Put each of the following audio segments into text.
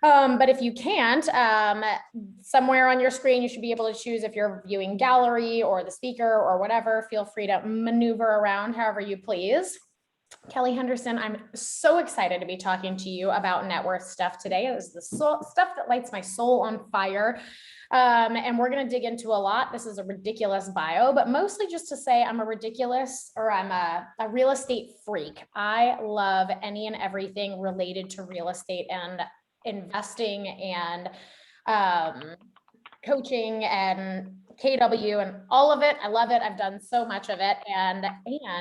But if you can't, somewhere on your screen, you should be able to choose if you're viewing gallery or the speaker or whatever. Feel free to maneuver around however you please. Kelly Henderson, I'm so excited to be talking to you about net worth stuff today. It is the stuff that lights my soul on fire. And we're going to dig into a lot. This is a ridiculous bio, but mostly just to say I'm a real estate freak. I love any and everything related to real estate and investing and coaching and KW and all of it. I love it. I've done so much of it, and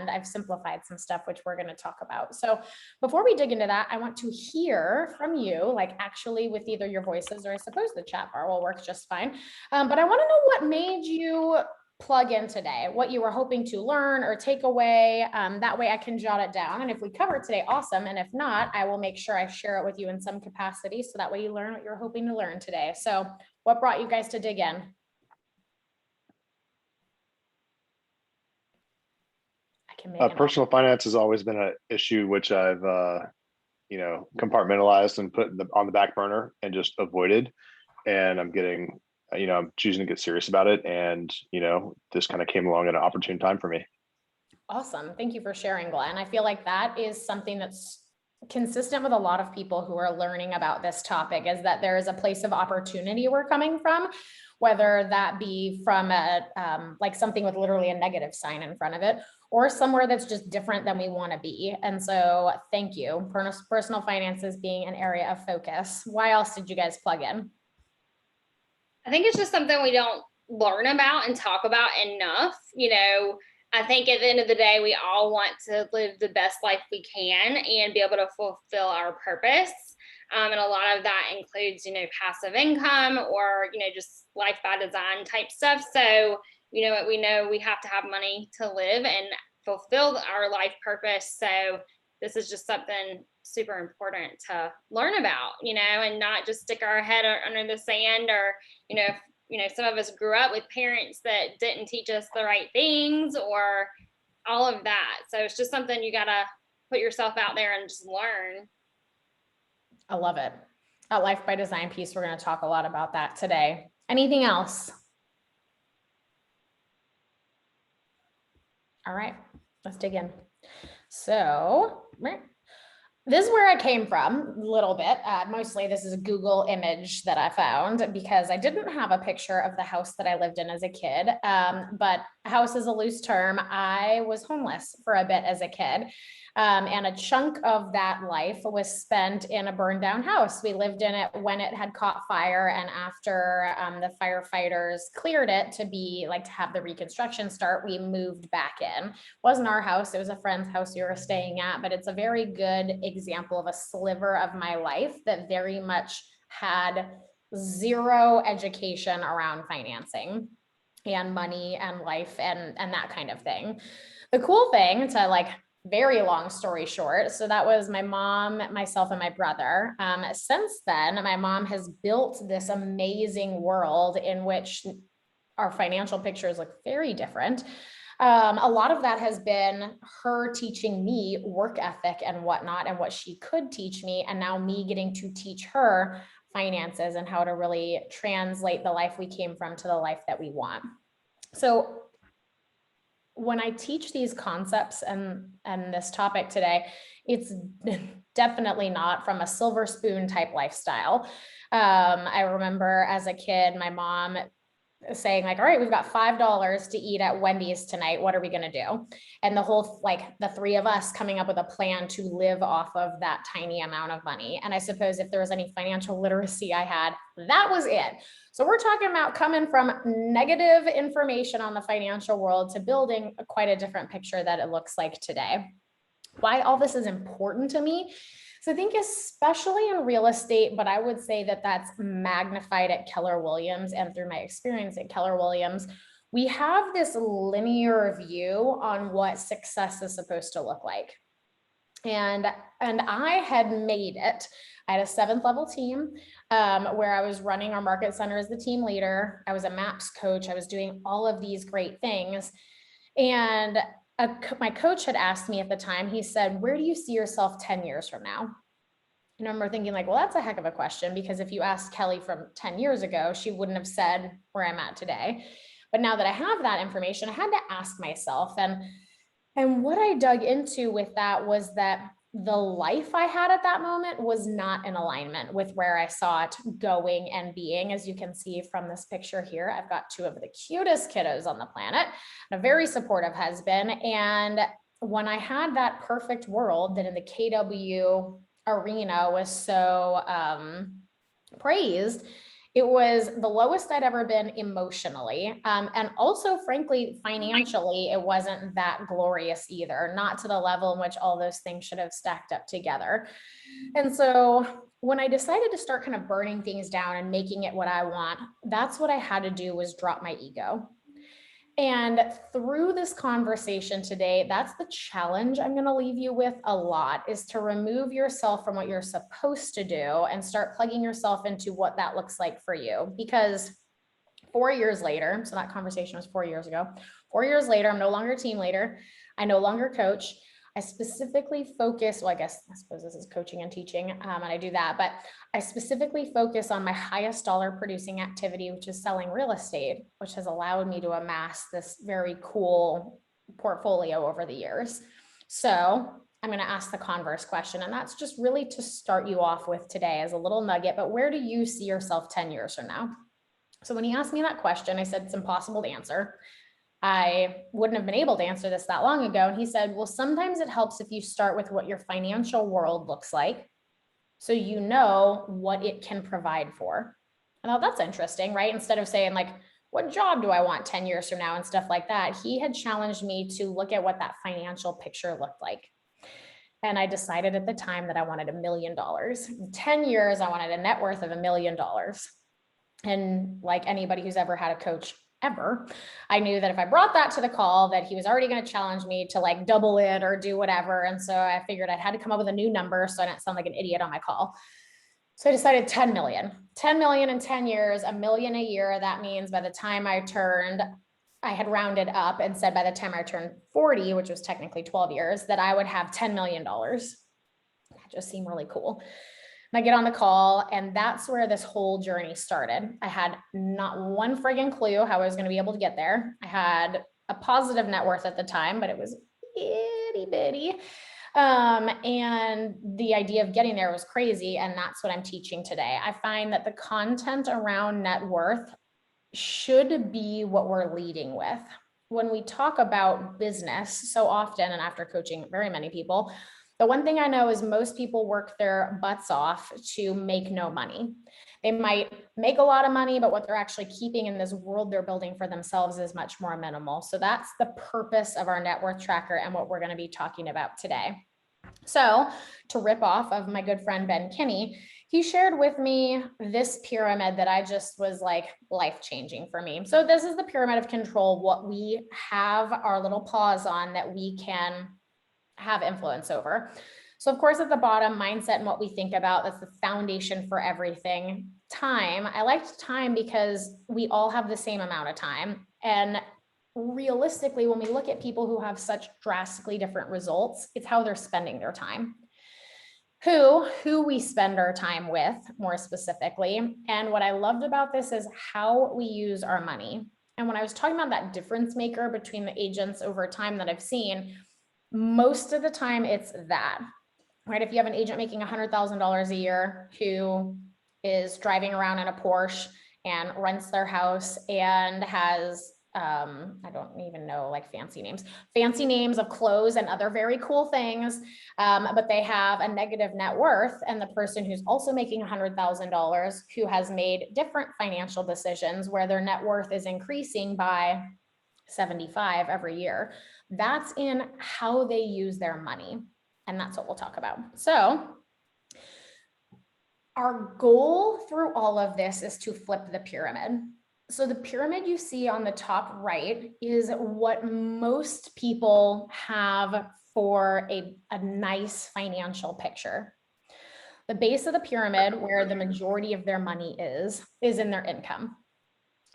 I've simplified some stuff, which we're going to talk about. So before we dig into that, I want to hear from you, like actually with either your voices or I suppose the chat bar will work just fine. But I want to know what made you plug in today, what you were hoping to learn or take away. That way I can jot it down. And if we cover it today, awesome. And if not, I will make sure I share it with you in some capacity. So that way you learn what you're hoping to learn today. So what brought you guys to dig in? Personal finance has always been an issue, which I've, compartmentalized and put on the back burner and just avoided. And I'm getting, I'm choosing to get serious about it. And, this kind of came along at an opportune time for me. Awesome. Thank you for sharing, Glenn. I feel like that is something that's consistent with a lot of people who are learning about this topic, is that there is a place of opportunity we're coming from, whether that be from like something with literally a negative sign in front of it, or somewhere that's just different than we want to be. And so thank you. Personal finances being an area of focus. Why else did you guys plug in? I think it's just something we don't learn about and talk about enough. I think at the end of the day, we all want to live the best life we can and be able to fulfill our purpose. And a lot of that includes, passive income or, just life by design type stuff. So, we know we have to have money to live and fulfill our life purpose. So this is just something super important to learn about, and not just stick our head under the sand or, some of us grew up with parents that didn't teach us the right things or all of that. So it's just something you got to put yourself out there and just learn. I love it. That life by design piece, we're going to talk a lot about that today. Anything else? All right, let's dig in. So this is where I came from a little bit. Mostly this is a Google image that I found because I didn't have a picture of the house that I lived in as a kid. But house is a loose term. I was homeless for a bit as a kid. And a chunk of that life was spent in a burned down house. We lived in it when it had caught fire. And after the firefighters cleared it to have the reconstruction start, we moved back in. It wasn't our house. It was a friend's house we were staying at, but it's a very good example of a sliver of my life that very much had zero education around financing and money and life and that kind of thing. The cool thing to very long story short, so that was my mom, myself, and my brother. Since then, my mom has built this amazing world in which our financial pictures look very different. A lot of that has been her teaching me work ethic and whatnot and what she could teach me, and now me getting to teach her finances and how to really translate the life we came from to the life that we want. So when I teach these concepts and this topic today, it's definitely not from a silver spoon type lifestyle. I remember as a kid, my mom saying all right, we've got $5 to eat at Wendy's tonight. What are we going to do? And the whole, the three of us coming up with a plan to live off of that tiny amount of money. And I suppose if there was any financial literacy I had, that was it. So we're talking about coming from negative information on the financial world to building quite a different picture that it looks like today. Why all this is important to me? So I think especially in real estate, but I would say that that's magnified at Keller Williams and through my experience at Keller Williams, we have this linear view on what success is supposed to look like. And I had made it. I had a 7th level team where I was running our market center as the team leader. I was a MAPS coach. I was doing all of these great things. And my coach had asked me at the time, he said, where do you see yourself 10 years from now? And I remember thinking like, well, that's a heck of a question, because if you asked Kelly from 10 years ago, she wouldn't have said where I'm at today. But now that I have that information, I had to ask myself. And what I dug into with that was that the life I had at that moment was not in alignment with where I saw it going and being. As you can see from this picture here, I've got two of the cutest kiddos on the planet, and a very supportive husband. And when I had that perfect world that in the KW arena was so praised, it was the lowest I'd ever been emotionally. And also, frankly, financially, it wasn't that glorious either, not to the level in which all those things should have stacked up together. And so when I decided to start kind of burning things down and making it what I want, that's what I had to do, was drop my ego. And through this conversation today, that's the challenge I'm going to leave you with a lot, is to remove yourself from what you're supposed to do and start plugging yourself into what that looks like for you. Because 4 years later, so that conversation was 4 years ago, 4 years later, I'm no longer a team leader. I no longer coach. I specifically focus, well, I suppose this is coaching and teaching, and I do that, but I specifically focus on my highest dollar producing activity, which is selling real estate, which has allowed me to amass this very cool portfolio over the years. So I'm going to ask the converse question, and that's just really to start you off with today as a little nugget. But where do you see yourself 10 years from now? So when he asked me that question, I said it's impossible to answer. I wouldn't have been able to answer this that long ago. And he said, well, sometimes it helps if you start with what your financial world looks like, so you know what it can provide for. And I thought that's interesting, right? Instead of saying like, what job do I want 10 years from now and stuff like that, he had challenged me to look at what that financial picture looked like. And I decided at the time that I wanted $1 million. In 10 years, I wanted a net worth of $1 million. And like anybody who's ever had a coach ever, I knew that if I brought that to the call, that he was already going to challenge me to like double it or do whatever. And so I figured I had to come up with a new number so I didn't sound like an idiot on my call. So I decided 10 million in 10 years, $1 million a year. That means by the time I had rounded up and said by the time I turned 40, which was technically 12 years, that I would have $10 million. That just seemed really cool. I get on the call, and that's where this whole journey started. I had not one friggin' clue how I was going to be able to get there. I had a positive net worth at the time, but it was itty bitty. And the idea of getting there was crazy. And that's what I'm teaching today. I find that the content around net worth should be what we're leading with. When we talk about business so often, and after coaching very many people, the one thing I know is most people work their butts off to make no money. They might make a lot of money, but what they're actually keeping in this world they're building for themselves is much more minimal. So that's the purpose of our net worth tracker and what we're going to be talking about today. So to rip off of my good friend Ben Kinney, he shared with me this pyramid that I just was like life-changing for me. So this is the pyramid of control, what we have our little paws on that we can have influence over. So of course, at the bottom, mindset and what we think about, that's the foundation for everything. Time. I liked time because we all have the same amount of time. And realistically, when we look at people who have such drastically different results, it's how they're spending their time. Who we spend our time with, more specifically. And what I loved about this is how we use our money. And when I was talking about that difference maker between the agents over time that I've seen, most of the time it's that, right? If you have an agent making $100,000 a year who is driving around in a Porsche and rents their house and has, I don't even know, like fancy names of clothes and other very cool things, but they have a negative net worth, and the person who's also making $100,000 who has made different financial decisions where their net worth is increasing by 75 every year. That's in how they use their money. And that's what we'll talk about. So our goal through all of this is to flip the pyramid. So the pyramid you see on the top right is what most people have for a nice financial picture. The base of the pyramid, where the majority of their money is in their income.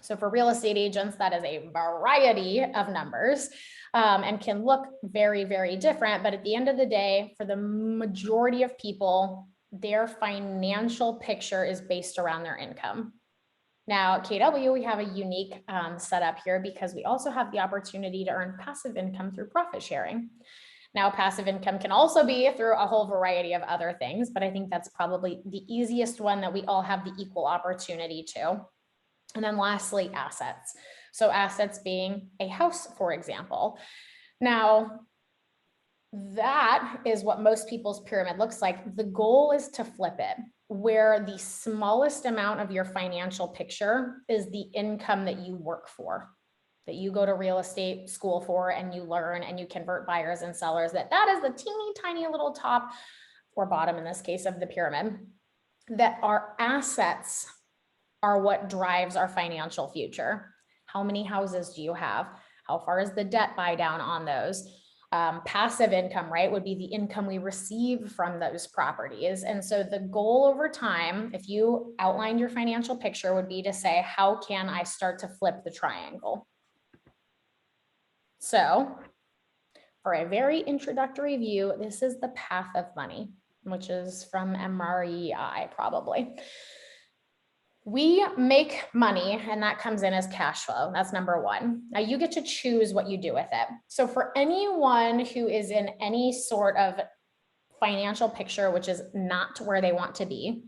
So for real estate agents, that is a variety of numbers and can look very, very different. But at the end of the day, for the majority of people, their financial picture is based around their income. Now, at KW, we have a unique setup here because we also have the opportunity to earn passive income through profit sharing. Now, passive income can also be through a whole variety of other things, but I think that's probably the easiest one that we all have the equal opportunity to. And then lastly, assets. So assets being a house, for example. Now, that is what most people's pyramid looks like. The goal is to flip it, where the smallest amount of your financial picture is the income that you work for, that you go to real estate school for, and you learn and you convert buyers and sellers, that is the teeny tiny little top or bottom in this case of the pyramid, that our assets are what drives our financial future. How many houses do you have? How far is the debt buy down on those? Passive income, right, would be the income we receive from those properties. And so the goal over time, if you outline your financial picture, would be to say, how can I start to flip the triangle? So for a very introductory view, this is the path of money, which is from MREI probably. We make money and that comes in as cash flow. That's number one. Now you get to choose what you do with it. So for anyone who is in any sort of financial picture, which is not where they want to be,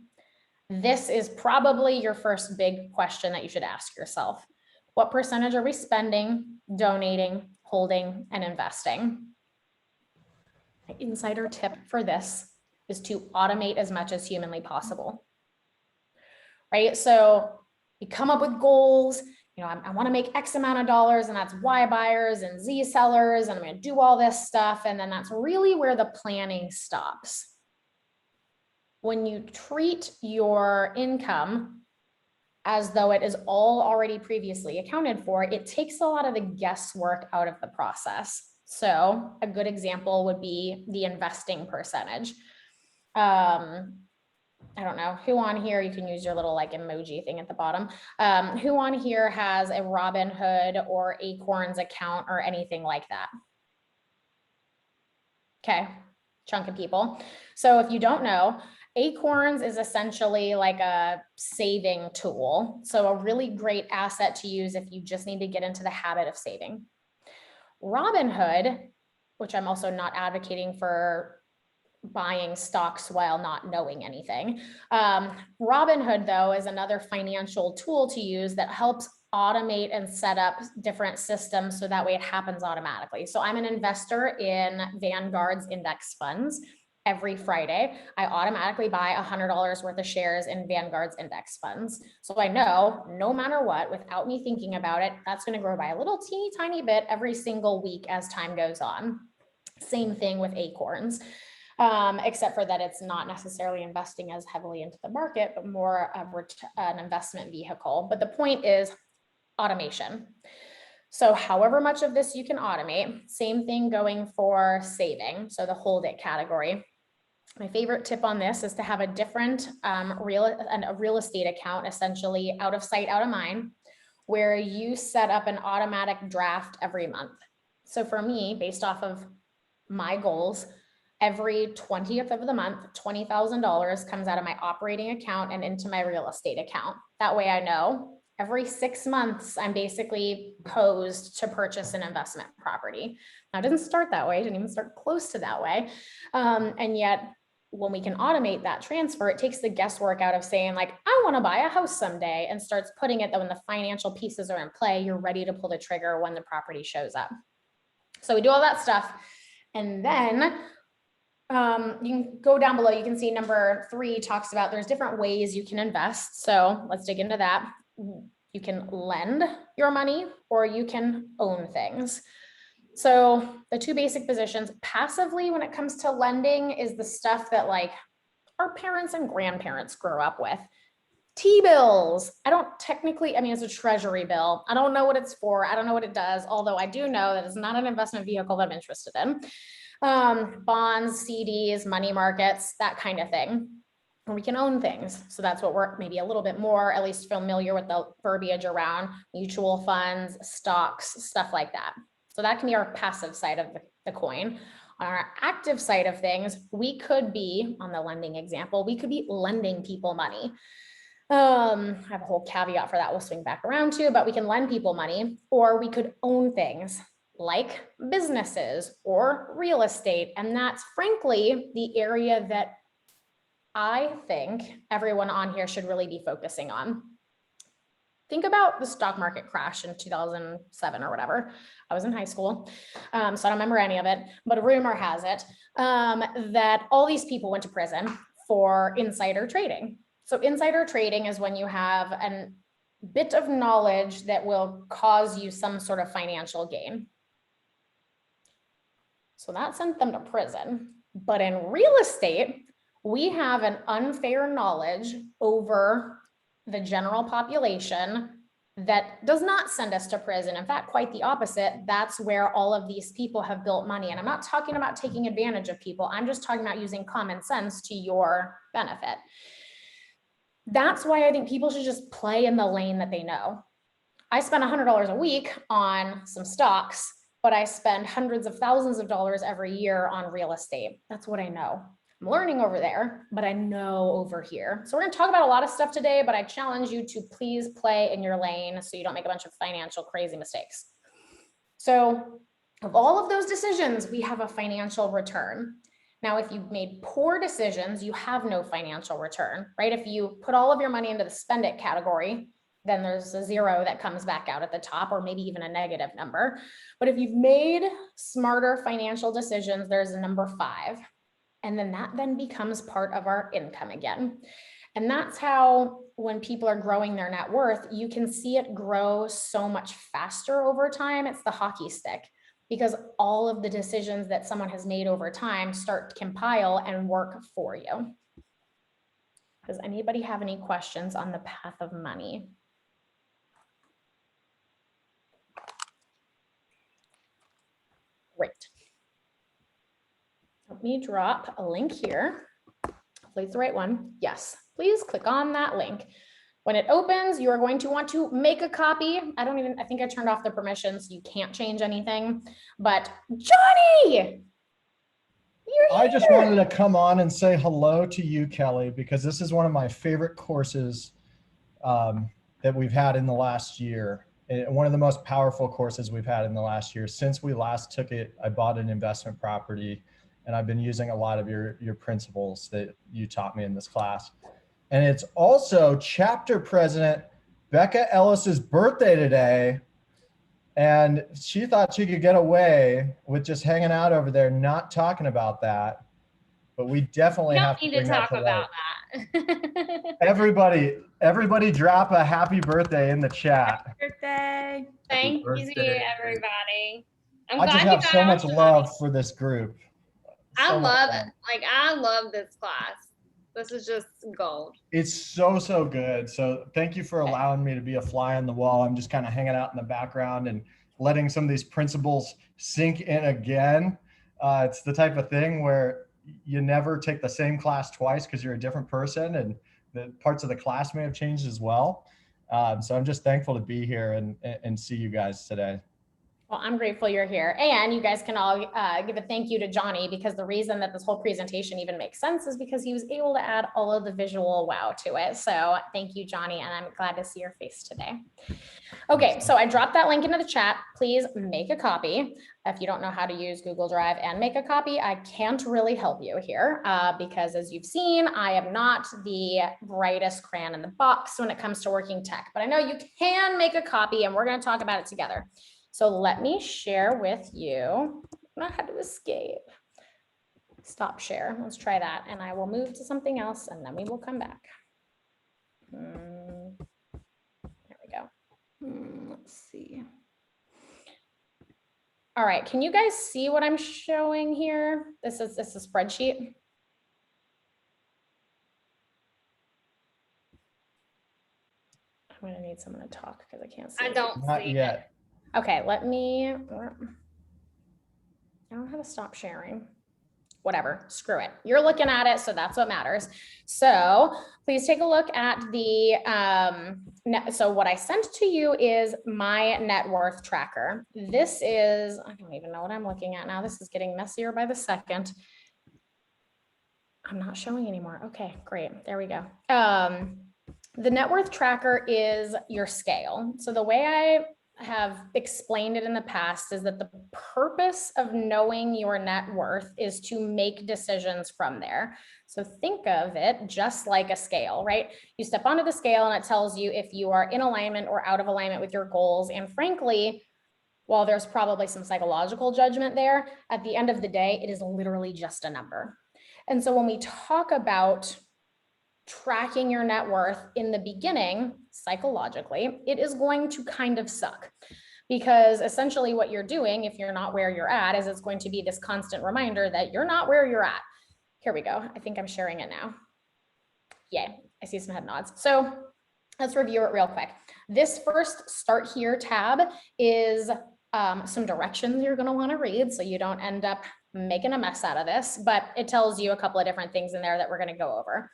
this is probably your first big question that you should ask yourself. What percentage are we spending, donating, holding, and investing? My insider tip for this is to automate as much as humanly possible. Right? So you come up with goals, you know, I want to make X amount of dollars, and that's Y buyers and Z sellers, and I'm going to do all this stuff. And then that's really where the planning stops. When you treat your income as though it is all already previously accounted for, it takes a lot of the guesswork out of the process. So a good example would be the investing percentage. I don't know who on here, you can use your little like emoji thing at the bottom. Who on here has a Robinhood or Acorns account or anything like that? Okay, chunk of people. So if you don't know, Acorns is essentially like a saving tool. So a really great asset to use if you just need to get into the habit of saving. Robinhood, which I'm also not advocating for buying stocks while not knowing anything. Robinhood, though, is another financial tool to use that helps automate and set up different systems so that way it happens automatically. So I'm an investor in Vanguard's index funds. Every Friday, I automatically buy $100 worth of shares in Vanguard's index funds. So I know no matter what, without me thinking about it, that's going to grow by a little teeny tiny bit every single week as time goes on. Same thing with Acorns. Except for that it's not necessarily investing as heavily into the market, but more an investment vehicle. But the point is automation. So however much of this you can automate, same thing going for saving. So the hold it category. My favorite tip on this is to have a different real estate account, essentially out of sight, out of mind, where you set up an automatic draft every month. So for me, based off of my goals, every 20th of the month, $20,000 comes out of my operating account and into my real estate account. That way I know every 6 months, I'm basically posed to purchase an investment property. Now, it didn't start that way. It didn't even start close to that way. And yet when we can automate that transfer, it takes the guesswork out of saying like, I want to buy a house someday, and starts putting it that when the financial pieces are in play, you're ready to pull the trigger when the property shows up. So we do all that stuff. And then you can go down below. You can see number 3 talks about there's different ways you can invest. So let's dig into that. You can lend your money or you can own things. So the 2 basic positions, passively when it comes to lending, is the stuff that like our parents and grandparents grew up with. T-bills. I don't technically, I mean, it's a treasury bill. I don't know what it's for. I don't know what it does. Although I do know that it's not an investment vehicle that I'm interested in. Bonds, CDs, money markets, that kind of thing. And we can own things. So that's what we're maybe a little bit more, at least familiar with the verbiage around mutual funds, stocks, stuff like that. So that can be our passive side of the coin. On our active side of things, we could be, on the lending example, we could be lending people money. I have a whole caveat for that we'll swing back around to, but we can lend people money, or we could own things like businesses or real estate. And that's frankly the area that I think everyone on here should really be focusing on. Think about the stock market crash in 2007 or whatever. I was in high school, so I don't remember any of it, but a rumor has it that all these people went to prison for insider trading. So insider trading is when you have a bit of knowledge that will cause you some sort of financial gain. So that sent them to prison. But in real estate, we have an unfair knowledge over the general population that does not send us to prison. In fact, quite the opposite. That's where all of these people have built money. And I'm not talking about taking advantage of people. I'm just talking about using common sense to your benefit. That's why I think people should just play in the lane that they know. I spend $100 a week on some stocks, but I spend hundreds of thousands of dollars every year on real estate. That's what I know. I'm learning over there, but I know over here. So we're going to talk about a lot of stuff today, but I challenge you to please play in your lane so you don't make a bunch of financial crazy mistakes. So of all of those decisions, we have a financial return. Now, if you've made poor decisions, you have no financial return, right? If you put all of your money into the spend it category, then there's a zero that comes back out at the top, or maybe even a negative number. But if you've made smarter financial decisions, there's a number 5. And then that then becomes part of our income again. And that's how, when people are growing their net worth, you can see it grow so much faster over time. It's the hockey stick, because all of the decisions that someone has made over time start to compile and work for you. Does anybody have any questions on the path of money? Great. Let me drop a link here. Hopefully it's the right one. Yes, please click on that link. When it opens, you are going to want to make a copy. I think I turned off the permissions, so you can't change anything. But Johnny, you're here. I just wanted to come on and say hello to you, Kelly, because this is one of my favorite courses that we've had in the last year. One of the most powerful courses we've had in the last year. Since we last took it, I bought an investment property, and I've been using a lot of your principles that you taught me in this class. And it's also chapter president Becca Ellis's birthday today. And she thought she could get away with just hanging out over there, not talking about that. But we definitely have to bring that to light. Talk about that. Everybody drop a happy birthday in the chat. Happy birthday. Thank you, everybody. I just have so much love for this group. I love it. Like, I love this class. This is just gold. It's so good. So thank you for allowing me to be a fly on the wall. I'm just kind of hanging out in the background and letting some of these principles sink in again. It's the type of thing where you never take the same class twice because you're a different person, and the parts of the class may have changed as well. So I'm just thankful to be here and see you guys today. Well, I'm grateful you're here. And you guys can all give a thank you to Johnny, because the reason that this whole presentation even makes sense is because he was able to add all of the visual wow to it. So thank you, Johnny, and I'm glad to see your face today. Okay, so I dropped that link into the chat. Please make a copy. If you don't know how to use Google Drive and make a copy, I can't really help you here because, as you've seen, I am not the brightest crayon in the box when it comes to working tech, but I know you can make a copy, and we're going to talk about it together. So let me share with you. I don't know how to escape. Stop share. Let's try that. And I will move to something else, and then we will come back. There we go. Let's see. All right. Can you guys see what I'm showing here? This is a spreadsheet. I'm going to need someone to talk because I can't see. I don't Not see yet. it. Okay, let me, I don't know how to stop sharing. whatever, screw it. You're looking at it, so that's what matters. So please take a look at the, so what I sent to you is my net worth tracker. This is, I don't even know what I'm looking at now. This is getting messier by the second. I'm not showing anymore. Okay, great. There we go. The net worth tracker is your scale. So the way I have explained it in the past is that the purpose of knowing your net worth is to make decisions from there. So think of it just like a scale, right? You step onto the scale and it tells you if you are in alignment or out of alignment with your goals. And frankly, while there's probably some psychological judgment there, at the end of the day, it is literally just a number. And so when we talk about tracking your net worth in the beginning, psychologically, it is going to kind of suck, because essentially what you're doing, if you're not where you're at, is it's going to be this constant reminder that you're not where you're at. Here we go. I think I'm sharing it now. Yay, I see some head nods. So let's review it real quick. This first Start Here tab is some directions you're going to want to read so you don't end up making a mess out of this, but it tells you a couple of different things in there that we're going to go over.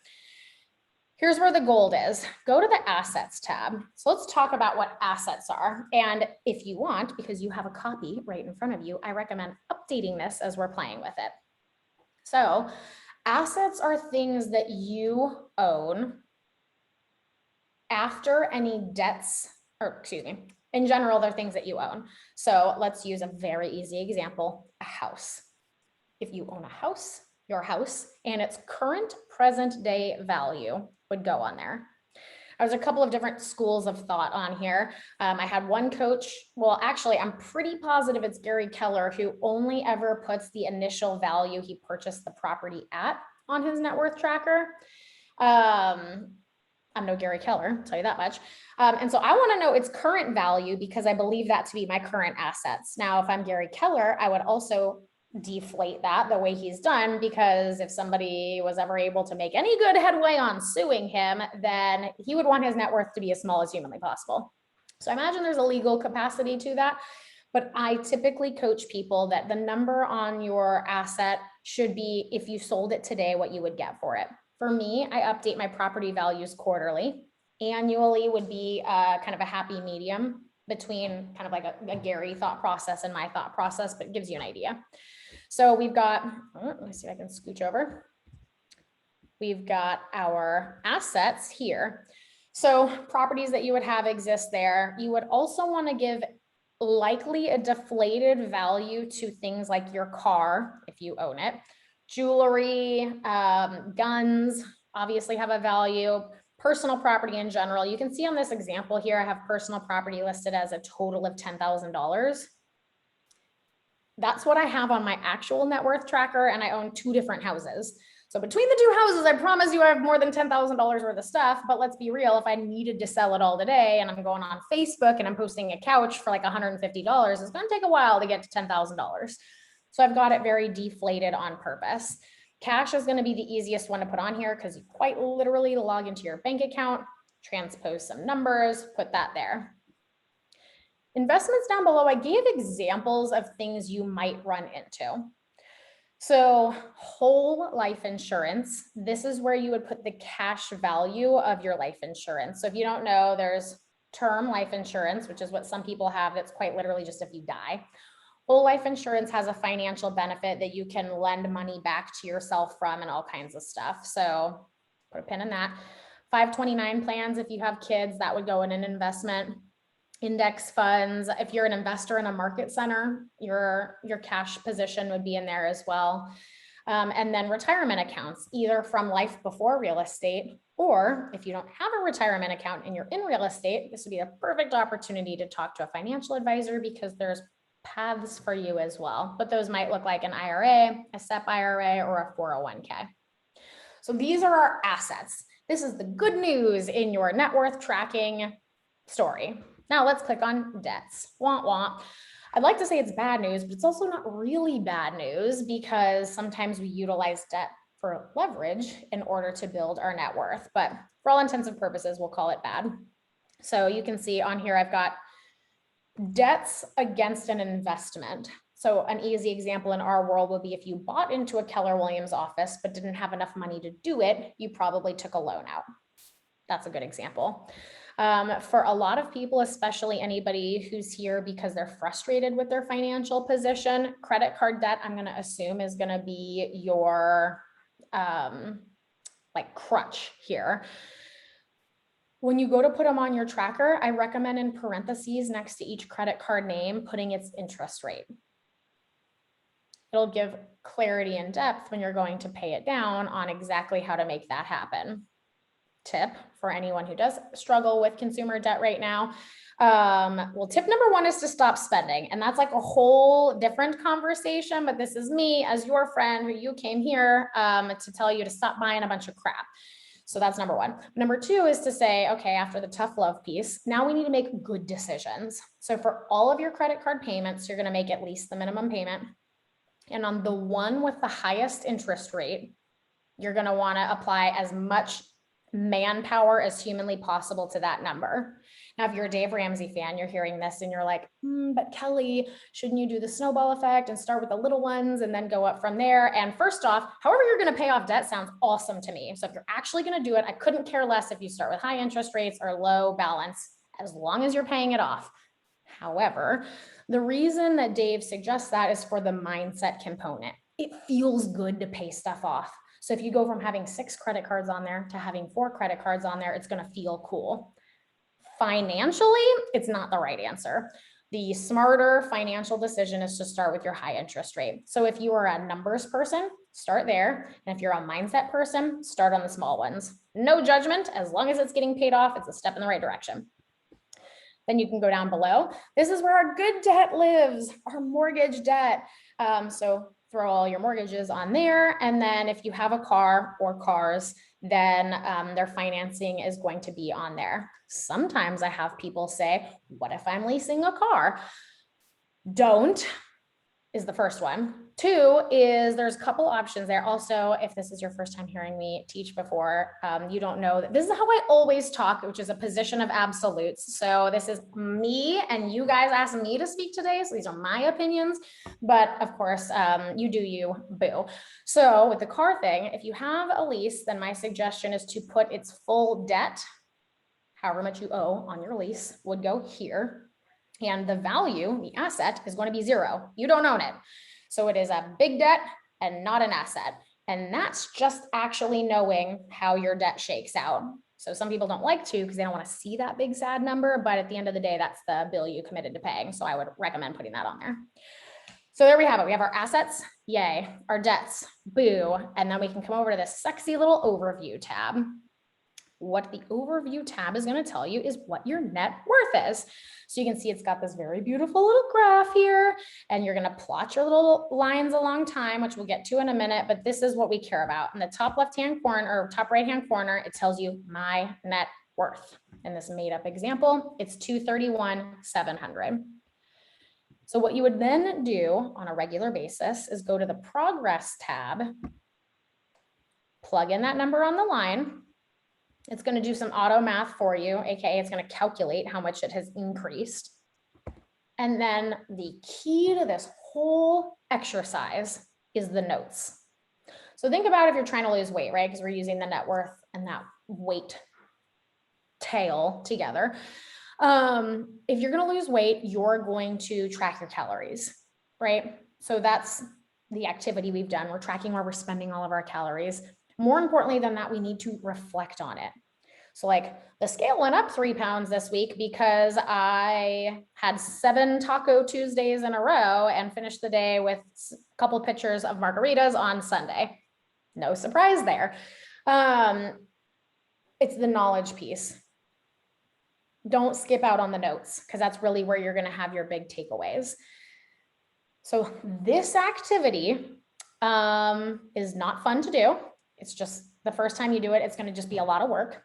Here's where the gold is. Go to the assets tab. So let's talk about what assets are. And if you want, because you have a copy right in front of you, I recommend updating this as we're playing with it. So assets are things that you own after any debts, or excuse me, in general, they're things that you own. So let's use a very easy example, a house. If you own a house, your house, and its current present day value would go on there. There's a couple of different schools of thought on here. I had one coach, well, actually, I'm pretty positive it's Gary Keller, who only ever puts the initial value he purchased the property at on his net worth tracker. I'm no Gary Keller, I'll tell you that much. And so I want to know its current value because I believe that to be my current assets. Now, if I'm Gary Keller, I would also deflate that the way he's done, because if somebody was ever able to make any good headway on suing him, then he would want his net worth to be as small as humanly possible. So I imagine there's a legal capacity to that, but I typically coach people that the number on your asset should be, if you sold it today, what you would get for it. For me, I update my property values quarterly. Annually would be kind of a happy medium between kind of like a Gary thought process and my thought process, but it gives you an idea. So we've got, let me see if I can scooch over. We've got our assets here. So properties that you would have exist there. You would also want to give likely a deflated value to things like your car, if you own it, jewelry, guns, obviously have a value, personal property in general. You can see on this example here, I have personal property listed as a total of $10,000. That's what I have on my actual net worth tracker, and I own 2 different houses. So between the 2 houses, I promise you I have more than $10,000 worth of stuff, but let's be real, if I needed to sell it all today and I'm going on Facebook and I'm posting a couch for like $150, it's gonna take a while to get to $10,000. So I've got it very deflated on purpose. Cash is gonna be the easiest one to put on here because you quite literally log into your bank account, transpose some numbers, put that there. Investments down below, I gave examples of things you might run into. So whole life insurance, this is where you would put the cash value of your life insurance. So if you don't know, there's term life insurance, which is what some people have. That's quite literally just if you die. Whole life insurance has a financial benefit that you can lend money back to yourself from and all kinds of stuff. So put a pin in that. 529 plans, if you have kids, that would go in an investment. Index funds, if you're an investor in a market center, your cash position would be in there as well. And then retirement accounts, either from life before real estate, or if you don't have a retirement account and you're in real estate, this would be a perfect opportunity to talk to a financial advisor because there's paths for you as well. But those might look like an IRA, a SEP IRA, or a 401k. So these are our assets. This is the good news in your net worth tracking story. Now let's click on debts. Wah, wah. I'd like to say it's bad news, but it's also not really bad news because sometimes we utilize debt for leverage in order to build our net worth. But for all intents and purposes, we'll call it bad. So you can see on here, I've got debts against an investment. So an easy example in our world would be if you bought into a Keller Williams office but didn't have enough money to do it, you probably took a loan out. That's a good example. For a lot of people, especially anybody who's here because they're frustrated with their financial position, credit card debt, I'm going to assume, is going to be your like crutch here. When you go to put them on your tracker, I recommend in parentheses next to each credit card name, putting its interest rate. It'll give clarity and depth when you're going to pay it down on exactly how to make that happen. Tip for anyone who does struggle with consumer debt right now. Well, tip number one is to stop spending. And that's like a whole different conversation, but this is me as your friend who you came here to tell you to stop buying a bunch of crap. So that's number one. Number two is to say, okay, after the tough love piece, now we need to make good decisions. So for all of your credit card payments, you're going to make at least the minimum payment. And on the one with the highest interest rate, you're going to want to apply as much manpower as humanly possible to that number. Now, if you're a Dave Ramsey fan, you're hearing this and you're like, but Kelly, shouldn't you do the snowball effect and start with the little ones and then go up from there? And first off, however you're going to pay off debt sounds awesome to me. So if you're actually going to do it, I couldn't care less if you start with high interest rates or low balance, as long as you're paying it off. However, the reason that Dave suggests that is for the mindset component. It feels good to pay stuff off. So if you go from having 6 credit cards on there to having 4 credit cards on there, it's going to feel cool. Financially, it's not the right answer. The smarter financial decision is to start with your high interest rate. So if you are a numbers person, start there. And if you're a mindset person, start on the small ones. No judgment. As long as it's getting paid off, it's a step in the right direction. Then you can go down below. This is where our good debt lives, our mortgage debt. So throw all your mortgages on there. And then if you have a car or cars, then their financing is going to be on there. Sometimes I have people say, what if I'm leasing a car? Don't is the first one. 2 is there's a couple options there. Also, if this is your first time hearing me teach before, you don't know that this is how I always talk, which is a position of absolutes. So this is me and you guys asked me to speak today. So these are my opinions, but of course you do you, boo. So with the car thing, if you have a lease, then my suggestion is to put its full debt, however much you owe on your lease, would go here. And the value, the asset, is going to be 0. You don't own it. So it is a big debt and not an asset. And that's just actually knowing how your debt shakes out. So some people don't like to because they don't want to see that big sad number. But at the end of the day, that's the bill you committed to paying. So I would recommend putting that on there. So there we have it. We have our assets, yay, our debts, boo. And then we can come over to this sexy little overview tab. What the overview tab is going to tell you is what your net worth is. So you can see it's got this very beautiful little graph here, and you're going to plot your little lines along time, which we'll get to in a minute, but this is what we care about. In the top left-hand corner or top right-hand corner, it tells you my net worth. In this made-up example, it's $231,700. So what you would then do on a regular basis is go to the progress tab, plug in that number on the line. It's going to do some auto math for you, aka it's going to calculate how much it has increased. And then the key to this whole exercise is the notes. So think about if you're trying to lose weight, right? Because we're using the net worth and that weight tail together. If you're going to lose weight, you're going to track your calories, right? So that's the activity we've done. We're tracking where we're spending all of our calories. More importantly than that, we need to reflect on it. So like the scale went up 3 pounds this week because I had 7 Taco Tuesdays in a row and finished the day with a couple pictures of margaritas on Sunday. No surprise there. It's the knowledge piece. Don't skip out on the notes because that's really where you're going to have your big takeaways. So this activity is not fun to do. It's just the first time you do it, it's going to just be a lot of work.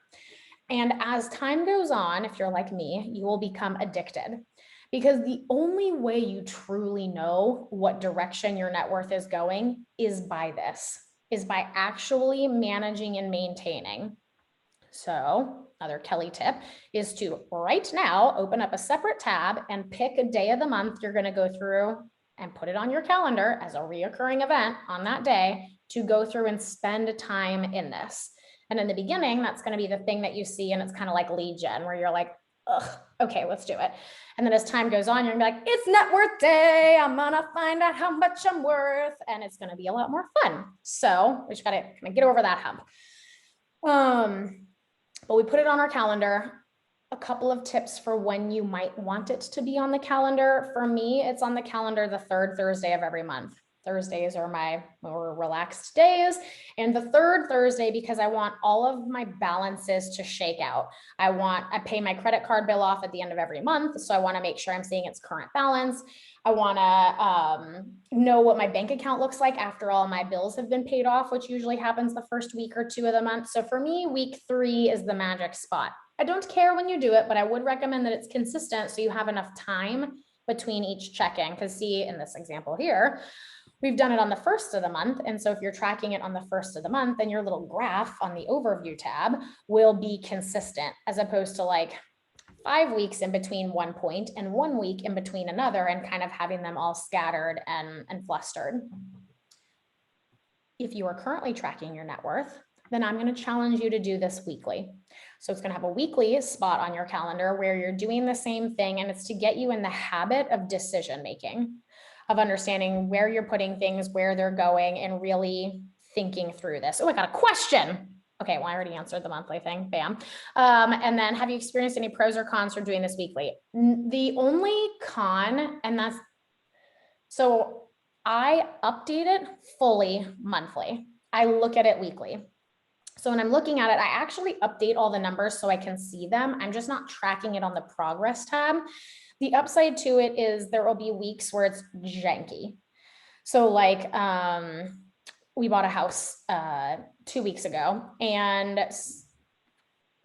And as time goes on, if you're like me, you will become addicted because the only way you truly know what direction your net worth is going is by actually managing and maintaining. So another Kelly tip is to right now open up a separate tab and pick a day of the month you're going to go through and put it on your calendar as a reoccurring event on that day to go through and spend time in this. And in the beginning, that's going to be the thing that you see. And it's kind of like lead gen where you're like, ugh, okay, let's do it. And then as time goes on, you're gonna be like, it's net worth day. I'm gonna find out how much I'm worth. And it's gonna be a lot more fun. So we just gotta kind of get over that hump. But we put it on our calendar. A couple of tips for when you might want it to be on the calendar. For me, it's on the calendar the third Thursday of every month. Thursdays are my more relaxed days. And the third Thursday, because I want all of my balances to shake out. I pay my credit card bill off at the end of every month. So I want to make sure I'm seeing its current balance. I want to know what my bank account looks like after all my bills have been paid off, which usually happens the first week or two of the month. So for me, week 3 is the magic spot. I don't care when you do it, but I would recommend that it's consistent so you have enough time between each check-in. Because see, in this example here, we've done it on the first of the month. And so if you're tracking it on the first of the month, then your little graph on the overview tab will be consistent, as opposed to like 5 weeks in between one point and 1 week in between another, and kind of having them all scattered and flustered. If you are currently tracking your net worth, then I'm going to challenge you to do this weekly. So it's going to have a weekly spot on your calendar where you're doing the same thing, and it's to get you in the habit of decision making, of understanding where you're putting things, where they're going, and really thinking through this. Oh, I got a question. Okay, well, I already answered the monthly thing, bam. And then, have you experienced any pros or cons for doing this weekly? The only con, and that's, so I update it fully monthly. I look at it weekly. So when I'm looking at it, I actually update all the numbers so I can see them. I'm just not tracking it on the progress tab. The upside to it is there will be weeks where it's janky. So like, we bought a house 2 weeks ago and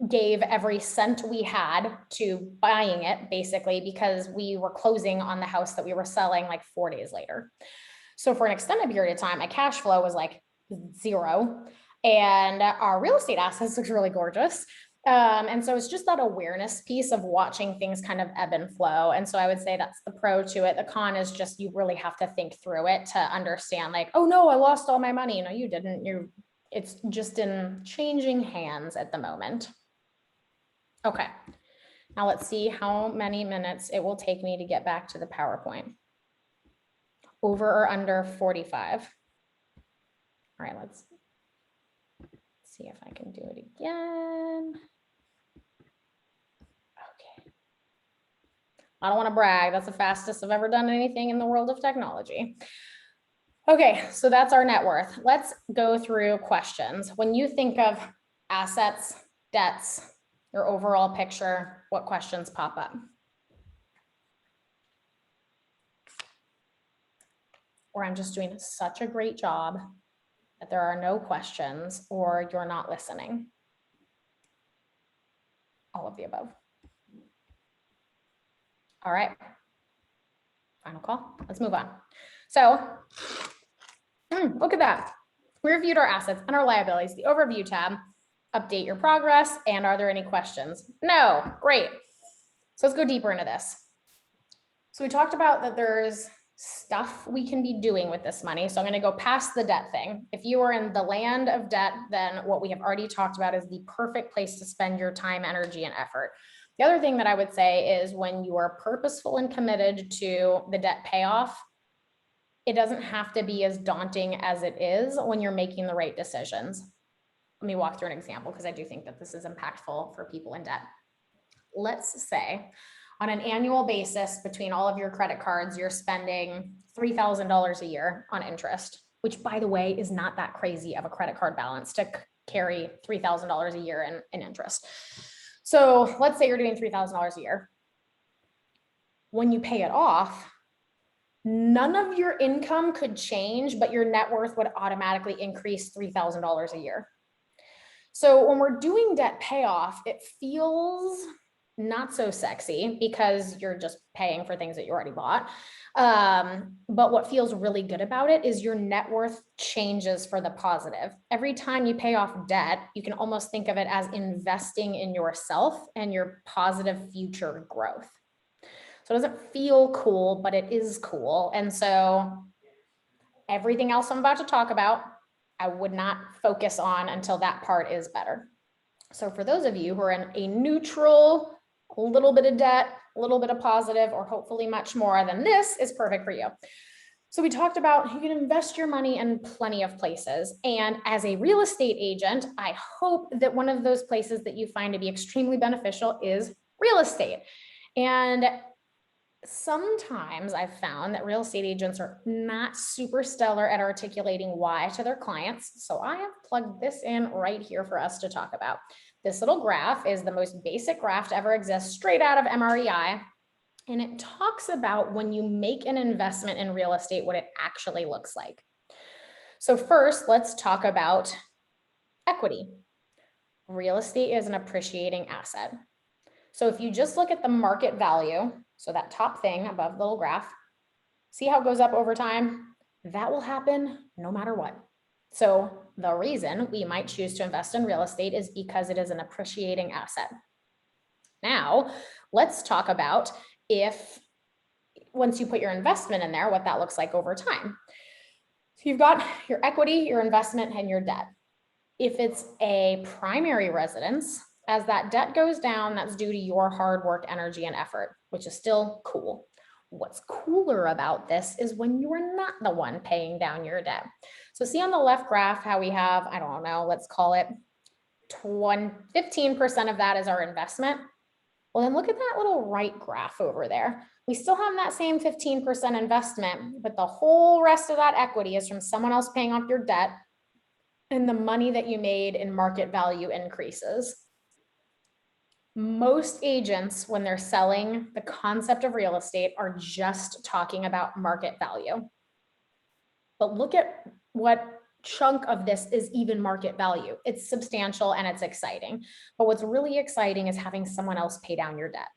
gave every cent we had to buying it, basically, because we were closing on the house that we were selling like 4 days later. So for an extended period of time, my cash flow was like 0, and our real estate assets look really gorgeous. And so it's just that awareness piece of watching things kind of ebb and flow. And so I would say that's the pro to it. The con is just, you really have to think through it to understand, like, oh no, I lost all my money. No, you didn't. It's just in changing hands at the moment. Okay. Now let's see how many minutes it will take me to get back to the PowerPoint. Over or under 45. All right, let's see if I can do it again. Okay. I don't want to brag. That's the fastest I've ever done anything in the world of technology. Okay, so that's our net worth. Let's go through questions. When you think of assets, debts, your overall picture, what questions pop up? Or I'm just doing such a great job that there are no questions, or you're not listening. All of the above. All right. Final call. Let's move on. So look at that. We reviewed our assets and our liabilities, the overview tab, update your progress, and are there any questions? No. Great. So let's go deeper into this. So we talked about that there's stuff we can be doing with this money. So I'm going to go past the debt thing. If you are in the land of debt, then what we have already talked about is the perfect place to spend your time, energy, and effort. The other thing that I would say is when you are purposeful and committed to the debt payoff, it doesn't have to be as daunting as it is when you're making the right decisions. Let me walk through an example because I do think that this is impactful for people in debt. Let's say on an annual basis, between all of your credit cards, you're spending $3,000 a year on interest, which, by the way, is not that crazy of a credit card balance to carry $3,000 a year in interest. So let's say you're doing $3,000 a year. When you pay it off, none of your income could change, but your net worth would automatically increase $3,000 a year. So when we're doing debt payoff, it feels not so sexy because you're just paying for things that you already bought. But what feels really good about it is your net worth changes for the positive. Every time you pay off debt, you can almost think of it as investing in yourself and your positive future growth. So it doesn't feel cool, but it is cool. And so everything else I'm about to talk about, I would not focus on until that part is better. So for those of you who are in a neutral, a little bit of debt, a little bit of positive, or hopefully much more, then this is perfect for you. So we talked about you can invest your money in plenty of places. And as a real estate agent, I hope that one of those places that you find to be extremely beneficial is real estate. And sometimes I've found that real estate agents are not super stellar at articulating why to their clients. So I have plugged this in right here for us to talk about. This little graph is the most basic graph to ever exist, straight out of MREI. And it talks about when you make an investment in real estate, what it actually looks like. So first, let's talk about equity. Real estate is an appreciating asset. So if you just look at the market value, so that top thing above the little graph, see how it goes up over time? That will happen no matter what. So the reason we might choose to invest in real estate is because it is an appreciating asset. Now, let's talk about if once you put your investment in there, what that looks like over time. So you've got your equity, your investment, and your debt. If it's a primary residence, as that debt goes down, that's due to your hard work, energy, and effort, which is still cool. What's cooler about this is when you're not the one paying down your debt. So see on the left graph how we have, I don't know, let's call it 15% of that is our investment. Well, then look at that little right graph over there. We still have that same 15% investment, but the whole rest of that equity is from someone else paying off your debt and the money that you made in market value increases. Most agents, when they're selling the concept of real estate, are just talking about market value. But look at what chunk of this is even market value. It's substantial and it's exciting. But what's really exciting is having someone else pay down your debt.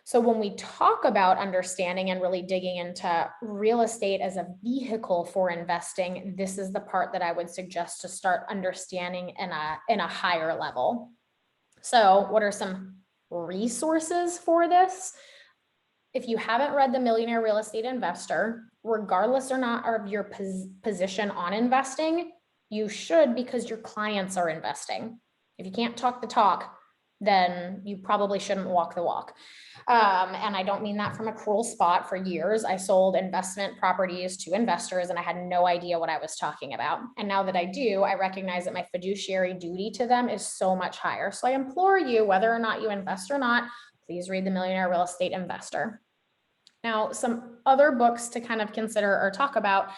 So when we talk about understanding and really digging into real estate as a vehicle for investing, this is the part that I would suggest to start understanding in a higher level. So what are some resources for this? If you haven't read The Millionaire Real Estate Investor, regardless or not of your position on investing, you should, because your clients are investing. If you can't talk the talk, then you probably shouldn't walk the walk. And I don't mean that from a cruel spot. For years, I sold investment properties to investors and I had no idea what I was talking about. And now that I do, I recognize that my fiduciary duty to them is so much higher. So I implore you, whether or not you invest or not, please read The Millionaire Real Estate Investor. Now, some other books to kind of consider or talk about.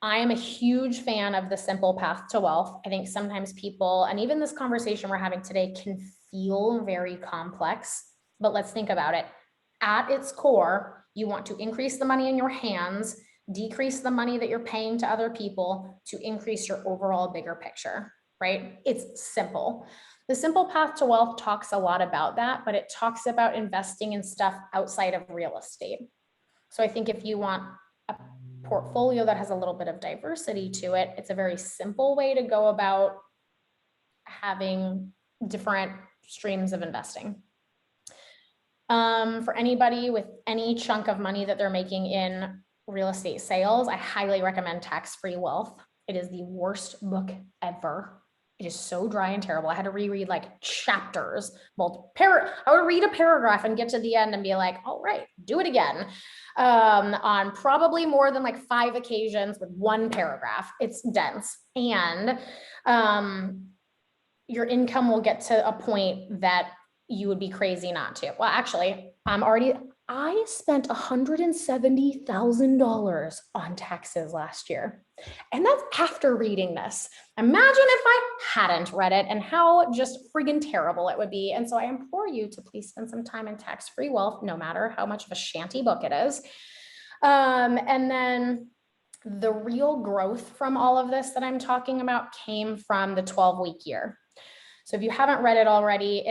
I am a huge fan of The Simple Path to Wealth. I think sometimes people, and even this conversation we're having today, can feel very complex, but let's think about it. At its core, you want to increase the money in your hands, decrease the money that you're paying to other people to increase your overall bigger picture, right? It's simple. The Simple Path to Wealth talks a lot about that, but it talks about investing in stuff outside of real estate. So I think if you want a portfolio that has a little bit of diversity to it, it's a very simple way to go about having different streams of investing. For anybody with any chunk of money that they're making in real estate sales, I highly recommend Tax-Free Wealth. It is the worst book ever. It is so dry and terrible. I had to reread like chapters. Well, I would read a paragraph and get to the end and be like, all right, do it again. On probably more than like 5 occasions with one paragraph. It's dense. And your income will get to a point that you would be crazy not to. Well, actually, I spent $170,000 on taxes last year. And that's after reading this. Imagine if I hadn't read it and how just friggin' terrible it would be. And so I implore you to please spend some time in Tax-Free Wealth, no matter how much of a shanty book it is. And then the real growth from all of this that I'm talking about came from the 12-week year. So if you haven't read it already,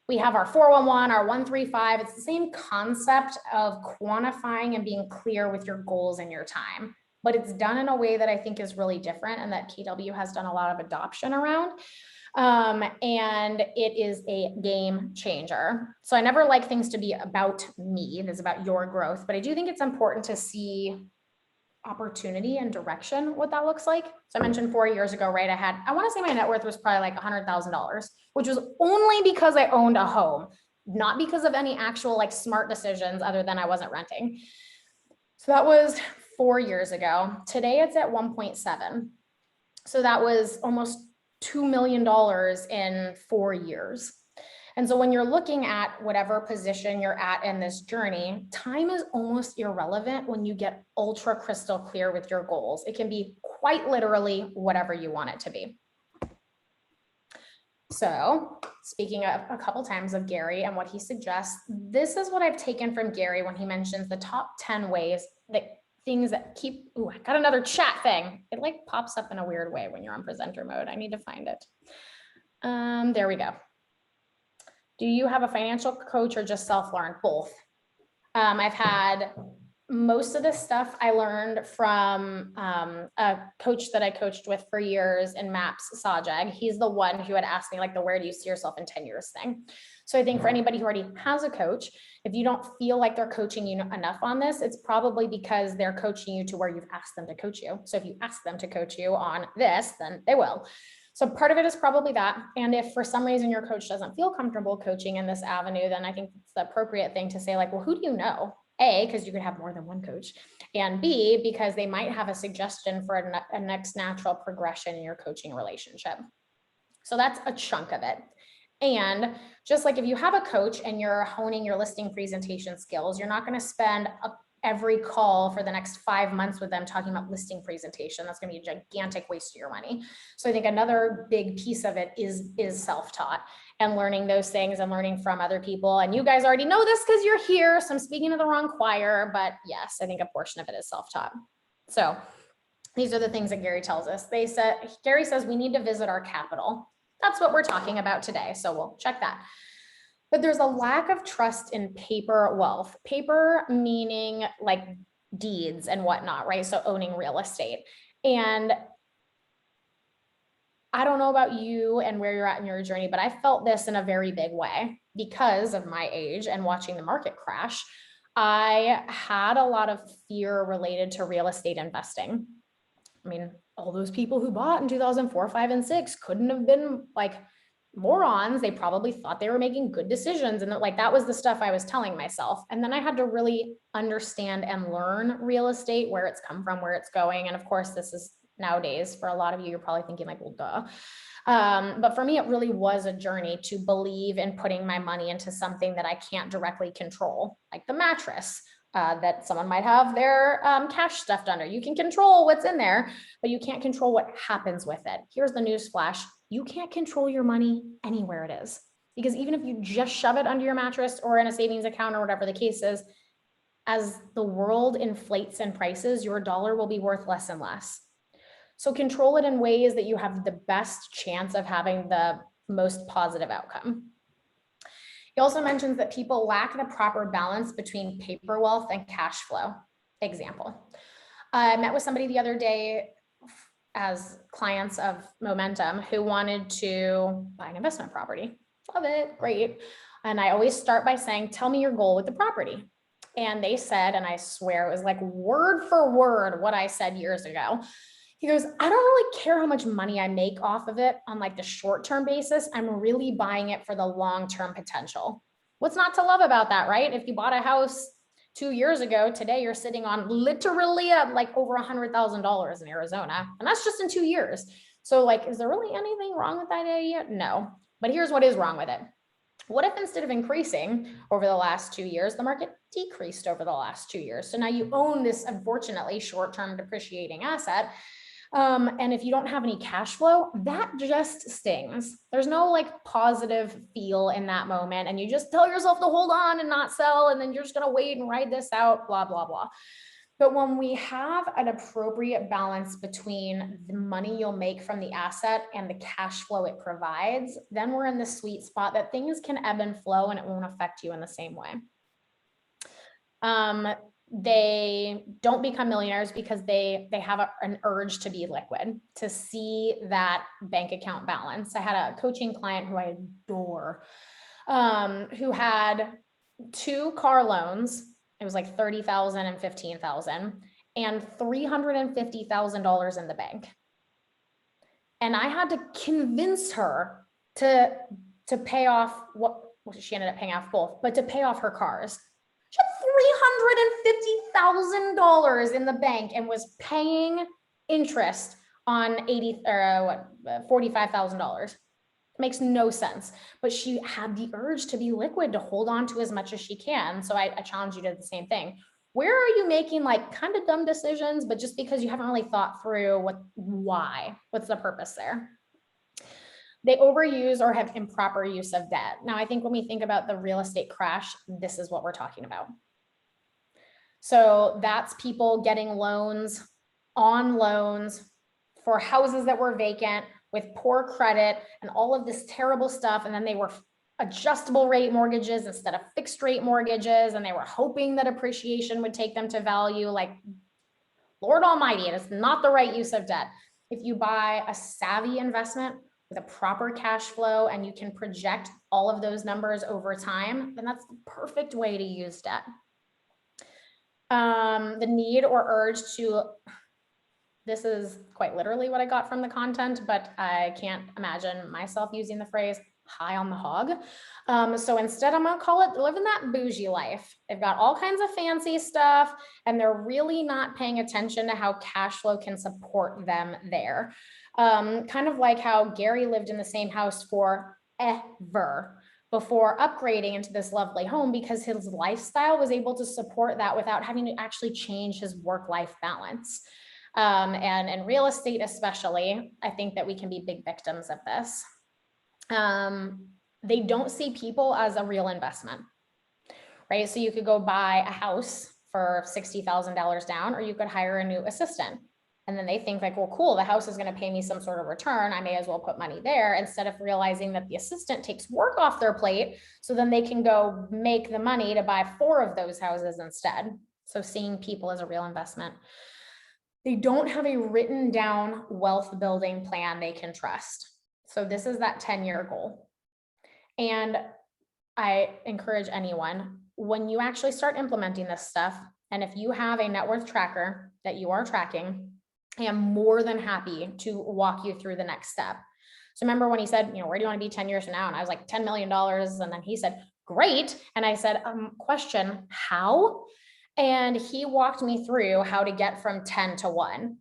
we have our 411, our 135. It's the same concept of quantifying and being clear with your goals and your time, but it's done in a way that I think is really different and that KW has done a lot of adoption around. And it is a game changer. So I never like things to be about me. It's about your growth, but I do think it's important to see opportunity and direction, what that looks like. So I mentioned 4 years ago, right? I want to say my net worth was probably like $100,000, which was only because I owned a home, not because of any actual like smart decisions other than I wasn't renting. So that was 4 years ago. Today it's at 1.7. So that was almost $2 million in 4 years. And so when you're looking at whatever position you're at in this journey, time is almost irrelevant when you get ultra crystal clear with your goals. It can be quite literally whatever you want it to be. So speaking of a couple times of Gary and what he suggests, this is what I've taken from Gary when he mentions the top 10 ways that things that keep, ooh, I got another chat thing. It like pops up in a weird way when you're on presenter mode. I need to find it. There we go. Do you have a financial coach or just self-learn? Both. I've had most of this stuff I learned from a coach that I coached with for years in MAPS, Sajag. He's the one who had asked me like the where do you see yourself in 10 years thing. So I think for anybody who already has a coach, if you don't feel like they're coaching you enough on this, it's probably because they're coaching you to where you've asked them to coach you. So if you ask them to coach you on this, then they will. So part of it is probably that. And if for some reason your coach doesn't feel comfortable coaching in this avenue, then I think it's the appropriate thing to say like, well, who do you know? A, because you could have more than one coach, and B, because they might have a suggestion for a next natural progression in your coaching relationship. So that's a chunk of it. And just like if you have a coach and you're honing your listing presentation skills, you're not going to spend every call for the next 5 months with them talking about listing presentation. That's going to be a gigantic waste of your money. So I think another big piece of it is self-taught and learning those things and learning from other people. And you guys already know this because you're here. So I'm speaking to the wrong choir, but yes, I think a portion of it is self-taught. So these are the things that Gary tells us. Gary says we need to visit our capital. That's what we're talking about today. So we'll check that. But there's a lack of trust in paper wealth. Paper meaning like deeds and whatnot, right? So owning real estate. And I don't know about you and where you're at in your journey, but I felt this in a very big way because of my age and watching the market crash. I had a lot of fear related to real estate investing. I mean, all those people who bought in 2004, 5, and 6 couldn't have been like morons. They probably thought they were making good decisions. And like, that was the stuff I was telling myself. And then I had to really understand and learn real estate, where it's come from, where it's going. And of course, this is nowadays for a lot of you, you're probably thinking like, well, duh. But for me, it really was a journey to believe in putting my money into something that I can't directly control, like the mattress. That someone might have their cash stuffed under. You can control what's in there, but you can't control what happens with it. Here's the news flash. You can't control your money anywhere it is. Because even if you just shove it under your mattress or in a savings account or whatever the case is, as the world inflates in prices, your dollar will be worth less and less. So control it in ways that you have the best chance of having the most positive outcome. He also mentions that people lack the proper balance between paper wealth and cash flow. Example, I met with somebody the other day as clients of Momentum who wanted to buy an investment property. Love it, great. And I always start by saying, tell me your goal with the property. And they said, and I swear it was like word for word what I said years ago. He goes, I don't really care how much money I make off of it on like the short-term basis. I'm really buying it for the long-term potential. What's not to love about that, right? If you bought a house 2 years ago, today you're sitting on literally like over $100,000 in Arizona. And that's just in 2 years. So like, is there really anything wrong with that idea? No, but here's what is wrong with it. What if instead of increasing over the last 2 years, the market decreased over the last 2 years? So now you own this, unfortunately, short-term depreciating asset. And if you don't have any cash flow, that just stings. There's no like positive feel in that moment. And you just tell yourself to hold on and not sell. And then you're just going to wait and ride this out, blah, blah, blah. But when we have an appropriate balance between the money you'll make from the asset and the cash flow it provides, then we're in the sweet spot that things can ebb and flow and it won't affect you in the same way. they don't become millionaires because they have an urge to be liquid, to see that bank account balance. I had a coaching client who I adore, who had 2 car loans. It was like $30,000 and $15,000 and $350,000 in the bank. And I had to convince her to pay off well, she ended up paying off both, but to pay off her cars. She had $350,000 in the bank and was paying interest on $45,000. Makes no sense, but she had the urge to be liquid, to hold on to as much as she can. So I challenge you to the same thing. Where are you making like kind of dumb decisions, but just because you haven't really thought through what's the purpose there? They overuse or have improper use of debt. Now, I think when we think about the real estate crash, this is what we're talking about. So that's people getting loans on loans for houses that were vacant with poor credit and all of this terrible stuff. And then they were adjustable rate mortgages instead of fixed rate mortgages. And they were hoping that appreciation would take them to value. Like, Lord Almighty, it is not the right use of debt. If you buy a savvy investment with a proper cash flow and you can project all of those numbers over time, then that's the perfect way to use debt. The need or urge to, this is quite literally what I got from the content, but I can't imagine myself using the phrase high on the hog. So instead I'm gonna call it living that bougie life. They've got all kinds of fancy stuff and they're really not paying attention to how cash flow can support them there. Kind of like how Gary lived in the same house forever before upgrading into this lovely home because his lifestyle was able to support that without having to actually change his work-life balance. And in real estate especially, I think that we can be big victims of this. They don't see people as a real investment, right? So you could go buy a house for $60,000 down, or you could hire a new assistant. And then they think like, well, cool, the house is going to pay me some sort of return. I may as well put money there, instead of realizing that the assistant takes work off their plate. So then they can go make the money to buy 4 of those houses instead. So seeing people as a real investment. They don't have a written down wealth building plan they can trust. So this is that 10-year goal. And I encourage anyone, when you actually start implementing this stuff, and if you have a net worth tracker that you are tracking, I am more than happy to walk you through the next step. So remember when he said, where do you want to be 10 years from now? And I was like, $10 million. And then he said, great. And I said, question, how? And he walked me through how to get from 10 to 1.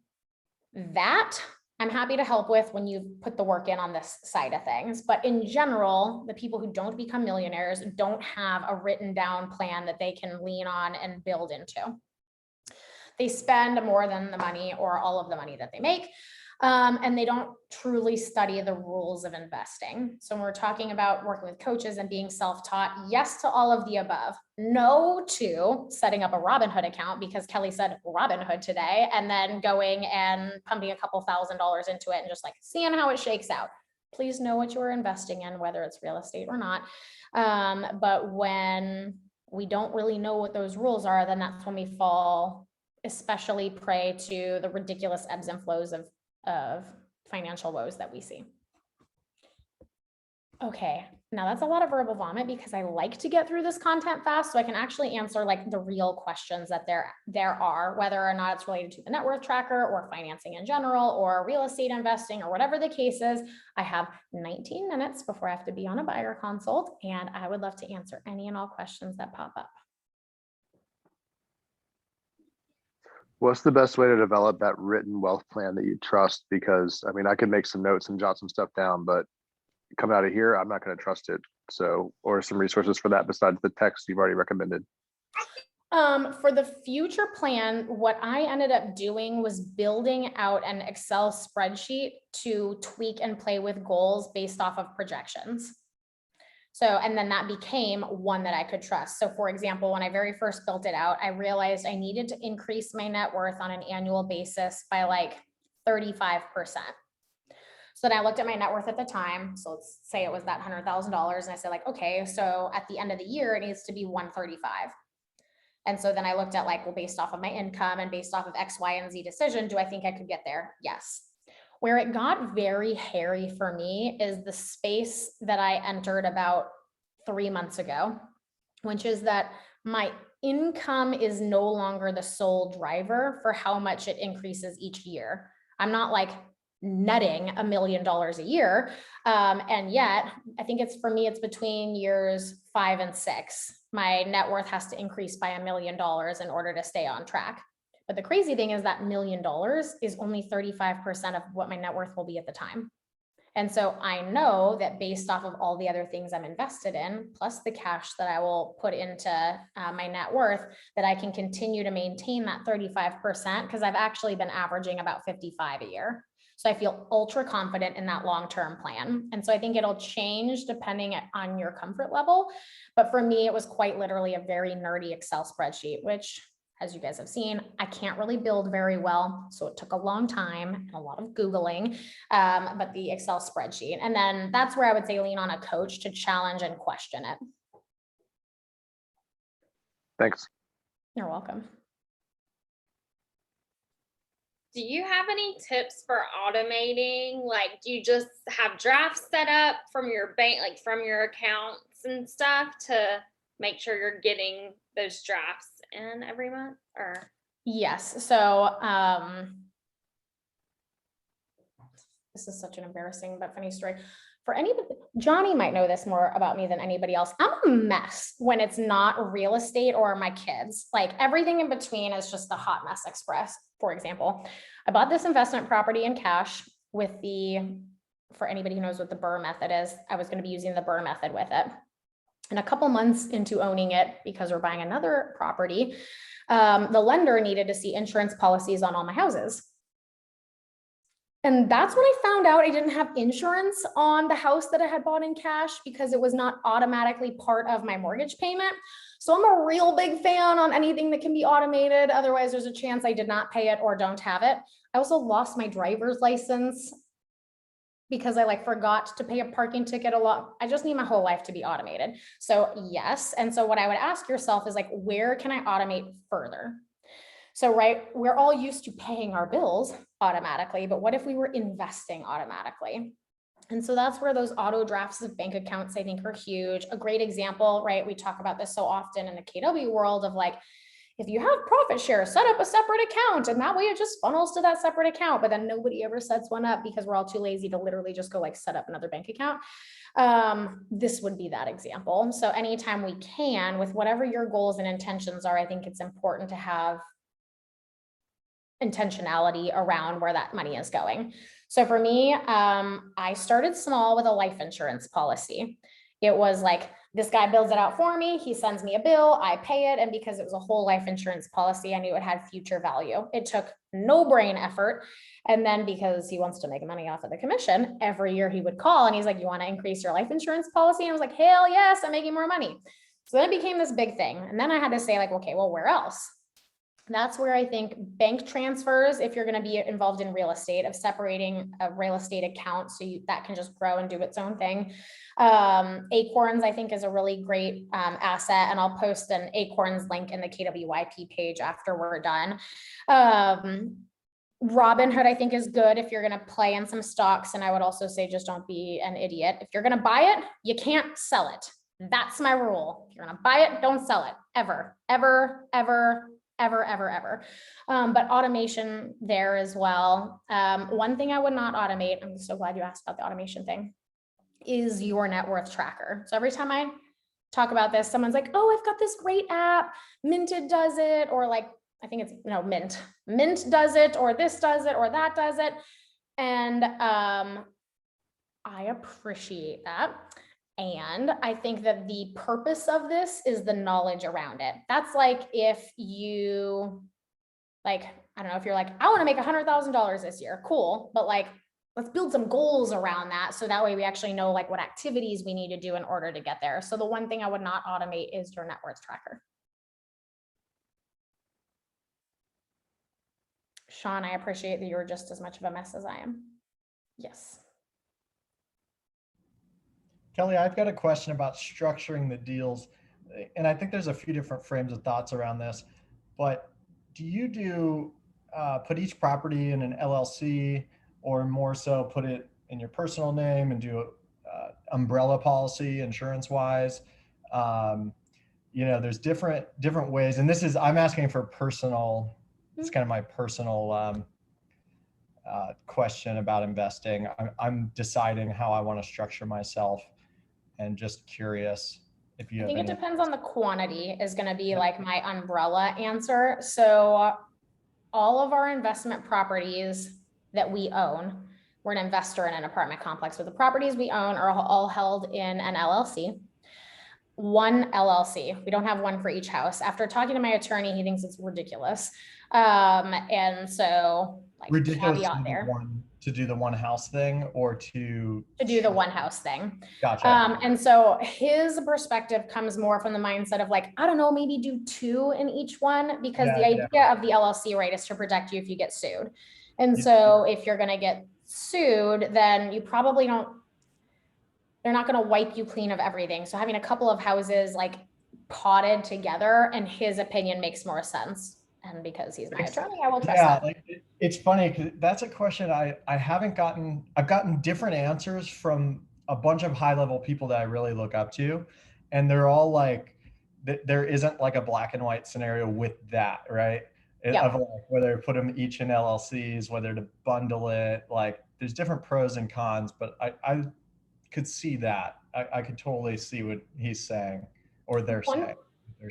That I'm happy to help with when you put the work in on this side of things. But in general, the people who don't become millionaires don't have a written down plan that they can lean on and build into. They spend more than the money or all of the money that they make. And they don't truly study the rules of investing. So when we're talking about working with coaches and being self-taught, yes to all of the above. No to setting up a Robinhood account because Kelly said Robinhood today, and then going and pumping a couple $1,000s into it and just like seeing how it shakes out. Please know what you're investing in, whether it's real estate or not. But when we don't really know what those rules are, then that's when we fall especially prey to the ridiculous ebbs and flows of financial woes that we see. Okay, now that's a lot of verbal vomit because I like to get through this content fast so I can actually answer like the real questions that there are, whether or not it's related to the net worth tracker or financing in general or real estate investing or whatever the case is. I have 19 minutes before I have to be on a buyer consult, and I would love to answer any and all questions that pop up. What's the best way to develop that written wealth plan that you trust? Because I mean, I could make some notes and jot some stuff down, but coming out of here, I'm not going to trust it. So, or some resources for that besides the text you've already recommended. For the future plan, what I ended up doing was building out an Excel spreadsheet to tweak and play with goals based off of projections. So, and then that became one that I could trust. So for example, when I very first built it out, I realized I needed to increase my net worth on an annual basis by like 35%. So then I looked at my net worth at the time. So let's say it was that $100,000. And I said like, okay, so at the end of the year, it needs to be 135. And so then I looked at like, well, based off of my income and based off of X, Y, and Z decision, do I think I could get there? Yes. Where it got very hairy for me is the space that I entered about 3 months ago, which is that my income is no longer the sole driver for how much it increases each year. I'm not like netting $1 million a year. And yet I think it's, for me, it's between years 5 and 6. My net worth has to increase by $1 million in order to stay on track. But the crazy thing is that $1 million is only 35% of what my net worth will be at the time. And so I know that based off of all the other things I'm invested in, plus the cash that I will put into my net worth, that I can continue to maintain that 35%, because I've actually been averaging about 55 a year. So I feel ultra confident in that long-term plan. And so I think it'll change depending on your comfort level. But for me, it was quite literally a very nerdy Excel spreadsheet, which, as you guys have seen, I can't really build very well. So it took a long time and a lot of Googling, but the Excel spreadsheet. And then that's where I would say lean on a coach to challenge and question it. Thanks. You're welcome. Do you have any tips for automating? Like, do you just have drafts set up from your bank, like from your accounts and stuff, to make sure you're getting those drafts in every month? Or Yes. So this is such an embarrassing but funny story. For anybody, Johnny might know this more about me than anybody else. I'm a mess when it's not real estate or my kids. Like everything in between is just the hot mess express. For example, I bought this investment property in cash with for anybody who knows what the BRRRR method is, I was going to be using the BRRRR method with it. And a couple months into owning it, because we're buying another property, the lender needed to see insurance policies on all my houses. And that's when I found out I didn't have insurance on the house that I had bought in cash, because it was not automatically part of my mortgage payment. So I'm a real big fan on anything that can be automated. Otherwise, there's a chance I did not pay it or don't have it. I also lost my driver's license because I forgot to pay a parking ticket a lot. I just need my whole life to be automated. So yes. And so what I would ask yourself is where can I automate further? So, right, we're all used to paying our bills automatically, but what if we were investing automatically? And so that's where those auto drafts of bank accounts, I think, are huge. A great example, right? We talk about this so often in the KW world of if you have profit share, set up a separate account, and that way it just funnels to that separate account, but then nobody ever sets one up because we're all too lazy to literally just go set up another bank account. This would be that example. So anytime we can, with whatever your goals and intentions are, I think it's important to have intentionality around where that money is going. So for me, I started small with a life insurance policy. It was this guy builds it out for me. He sends me a bill, I pay it. And because it was a whole life insurance policy, I knew it had future value. It took no brain effort. And then because he wants to make money off of the commission, every year he would call and he's like, you want to increase your life insurance policy? And I was like, hell yes, I'm making more money. So then it became this big thing. And then I had to say okay, well, where else? That's where I think bank transfers, if you're going to be involved in real estate, of separating a real estate account so that can just grow and do its own thing. Acorns, I think, is a really great asset, and I'll post an Acorns link in the KWYP page after we're done. Robinhood, I think, is good if you're going to play in some stocks, and I would also say just don't be an idiot. If you're going to buy it, you can't sell it. That's my rule. If you're going to buy it, don't sell it, ever, ever, ever. Ever, ever, ever. But automation there as well. One thing I would not automate, I'm so glad you asked about the automation thing, is your net worth tracker. So every time I talk about this, someone's like, oh, I've got this great app, Minted does it, or I think it's, Mint does it, or this does it, or that does it. And I appreciate that. And I think that the purpose of this is the knowledge around it. That's if you, I don't know, if you're I want to make $100,000 this year, cool. But let's build some goals around that. So that way we actually know what activities we need to do in order to get there. So the one thing I would not automate is your net worth tracker. Sean, I appreciate that you're just as much of a mess as I am. Yes. Kelly, I've got a question about structuring the deals. and I think there's a few different frames of thoughts around this, but do you put each property in an LLC, or more so put it in your personal name and do a umbrella policy insurance wise? There's different ways, and I'm asking for personal. It's kind of my personal question about investing. I'm deciding how I want to structure myself, and just curious if you I have think it any. depends on the quantity is going to be like my umbrella answer. So all of our investment properties that we own, we're an investor in an apartment complex, but the properties we own are all held in an LLC. One LLC. We don't have one for each house. After talking to my attorney, he thinks it's ridiculous. And so like Ridiculous caveat there. to do the one house thing, or to do the one house thing. Gotcha. And so his perspective comes more from the mindset of like, I don't know, maybe do two in each one, because the idea of the LLC, right, is to protect you if you get sued. And so if you're going to get sued, then you probably they're not going to wipe you clean of everything. So having a couple of houses like potted together, and his opinion makes more sense. And because he's my attorney, I will trust that. Like, it's funny because that's a question I haven't gotten. I've gotten different answers from a bunch of high level people that I really look up to, and they're all like, there isn't like a black and white scenario with that, right? Of like whether to put them each in LLCs, whether to bundle it. Like there's different pros and cons, but I could see that. I could totally see what he's saying, or they're saying.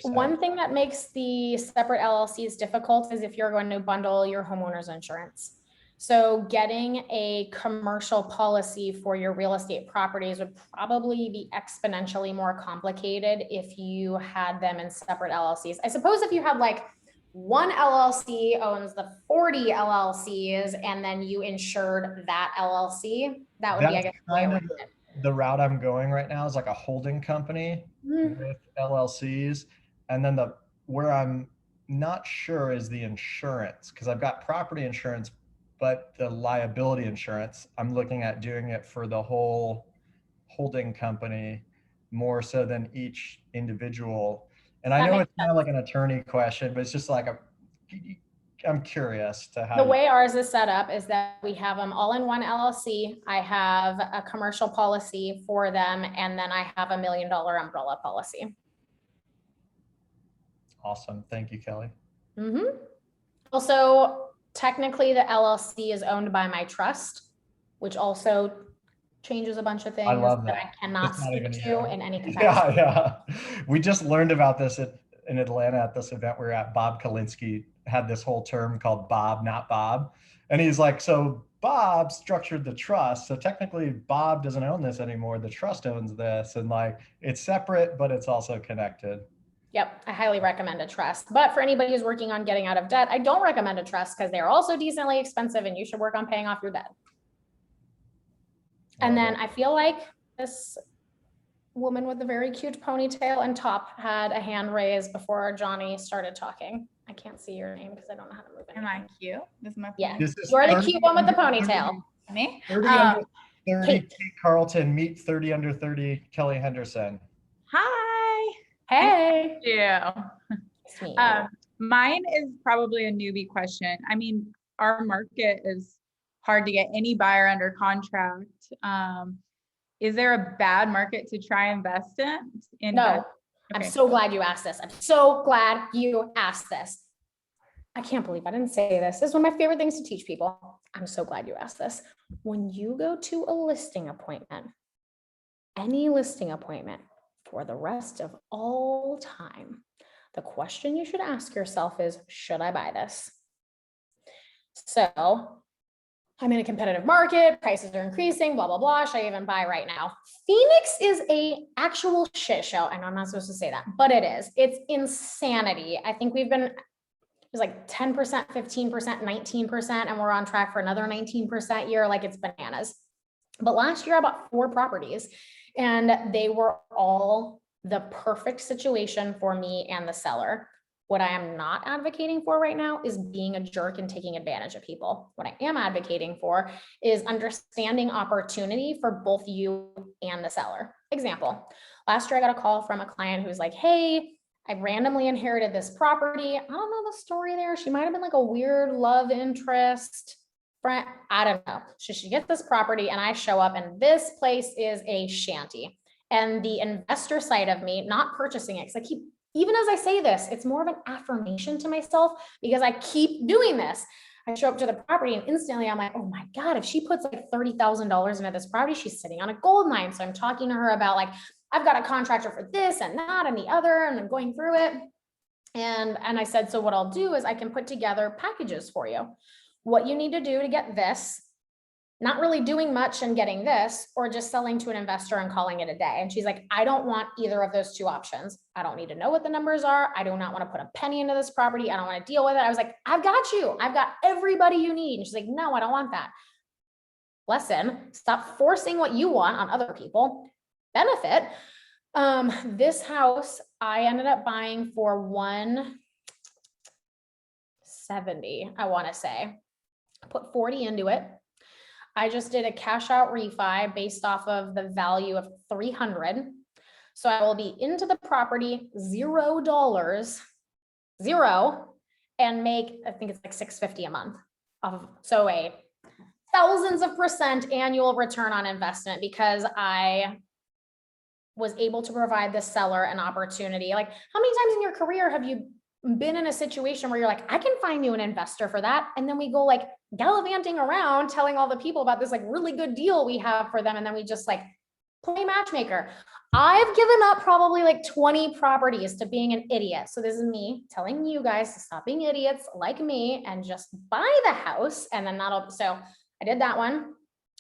One thing that makes the separate LLCs difficult is if you're going to bundle your homeowner's insurance. So getting a commercial policy for your real estate properties would probably be exponentially more complicated if you had them in separate LLCs. I suppose if you had like one LLC owns the 40 LLCs and then you insured that LLC, that would be, I guess, kind of the route I'm going right now is like a holding company with LLCs. And then where I'm not sure is the insurance, because I've got property insurance, but the liability insurance, I'm looking at doing it for the whole holding company more so than each individual. And I know it's kind of like an attorney question, but it's just like I'm curious to how. The way ours is set up is that we have them all in one LLC. I have a commercial policy for them, and then I have $1 million umbrella policy. Awesome. Thank you, Kelly. Also, technically the LLC is owned by my trust, which also changes a bunch of things that I cannot speak to in any capacity. Yeah. We just learned about this in Atlanta at this event we were at. Bob Kalinske had this whole term called Bob, not Bob. And he's like, so Bob structured the trust. So technically Bob doesn't own this anymore. The trust owns this, and like it's separate, but it's also connected. Yep. I highly recommend a trust. But for anybody who's working on getting out of debt, I don't recommend a trust because they're also decently expensive and you should work on paying off your debt. And then I feel like this woman with a very cute ponytail and top had a hand raised before Johnny started talking. I can't see your name because I don't know how to move it. Am I cute? This is my You're the cute one with the ponytail. Me? 30 under 30, Kate Carlton, meet 30 under 30, Kelly Henderson. Hi. Hey. Thank you. Mine is probably a newbie question. I mean, our market is hard to get any buyer under contract. Is there a bad market to try invest in? No. Okay. I'm so glad you asked this. I'm so glad you asked this. I can't believe I didn't say this. This is one of my favorite things to teach people. I'm so glad you asked this. When you go to a listing appointment, any listing appointment for the rest of all time, the question you should ask yourself is, should I buy this? So I'm in a competitive market, prices are increasing, blah, blah, blah. Should I even buy right now? Phoenix is a actual shit show. I know I'm not supposed to say that, but it is. It's insanity. I think it was like 10%, 15%, 19%, and we're on track for another 19% year. Like it's bananas. But last year I bought 4 properties and they were all the perfect situation for me and the seller. What I am not advocating for right now is being a jerk and taking advantage of people. What I am advocating for is understanding opportunity for both you and the seller. Example, Last year, I got a call from a client who's like, hey, I randomly inherited this property. I don't know the story there. She might have been like a weird love interest friend. I don't know. So she gets this property and I show up and this place is a shanty. And the investor side of me, not purchasing it, because I keep, even as I say this, it's more of an affirmation to myself because I keep doing this. I show up to the property and instantly I'm like, oh my God, if she puts like $30,000 into this property, she's sitting on a gold mine. So I'm talking to her about like, I've got a contractor for this and that and the other, and I'm going through it. And I said, so what I'll do is I can put together packages for you. What you need to do to get this, not really doing much and getting this, or just selling to an investor and calling it a day. And she's like, I don't want either of those two options. I don't need to know what the numbers are. I do not want to put a penny into this property. I don't want to deal with it. I was like, I've got you. I've got everybody you need. And she's like, no, I don't want that. Lesson, stop forcing what you want on other people. Benefit. This house, I ended up buying for $170, I want to say. I put 40 into it. I just did a cash out refi based off of the value of 300. So I will be into the property $0, and make, I think it's like $650 a month so a thousands of % annual return on investment because I was able to provide the seller an opportunity. Like, how many times in your career have you been in a situation where you're like, I can find you an investor for that? And then we go like gallivanting around telling all the people about this like really good deal we have for them. And then we just like play matchmaker. I've given up probably like 20 properties to being an idiot. So this is me telling you guys to stop being idiots like me and just buy the house. And then so I did that one.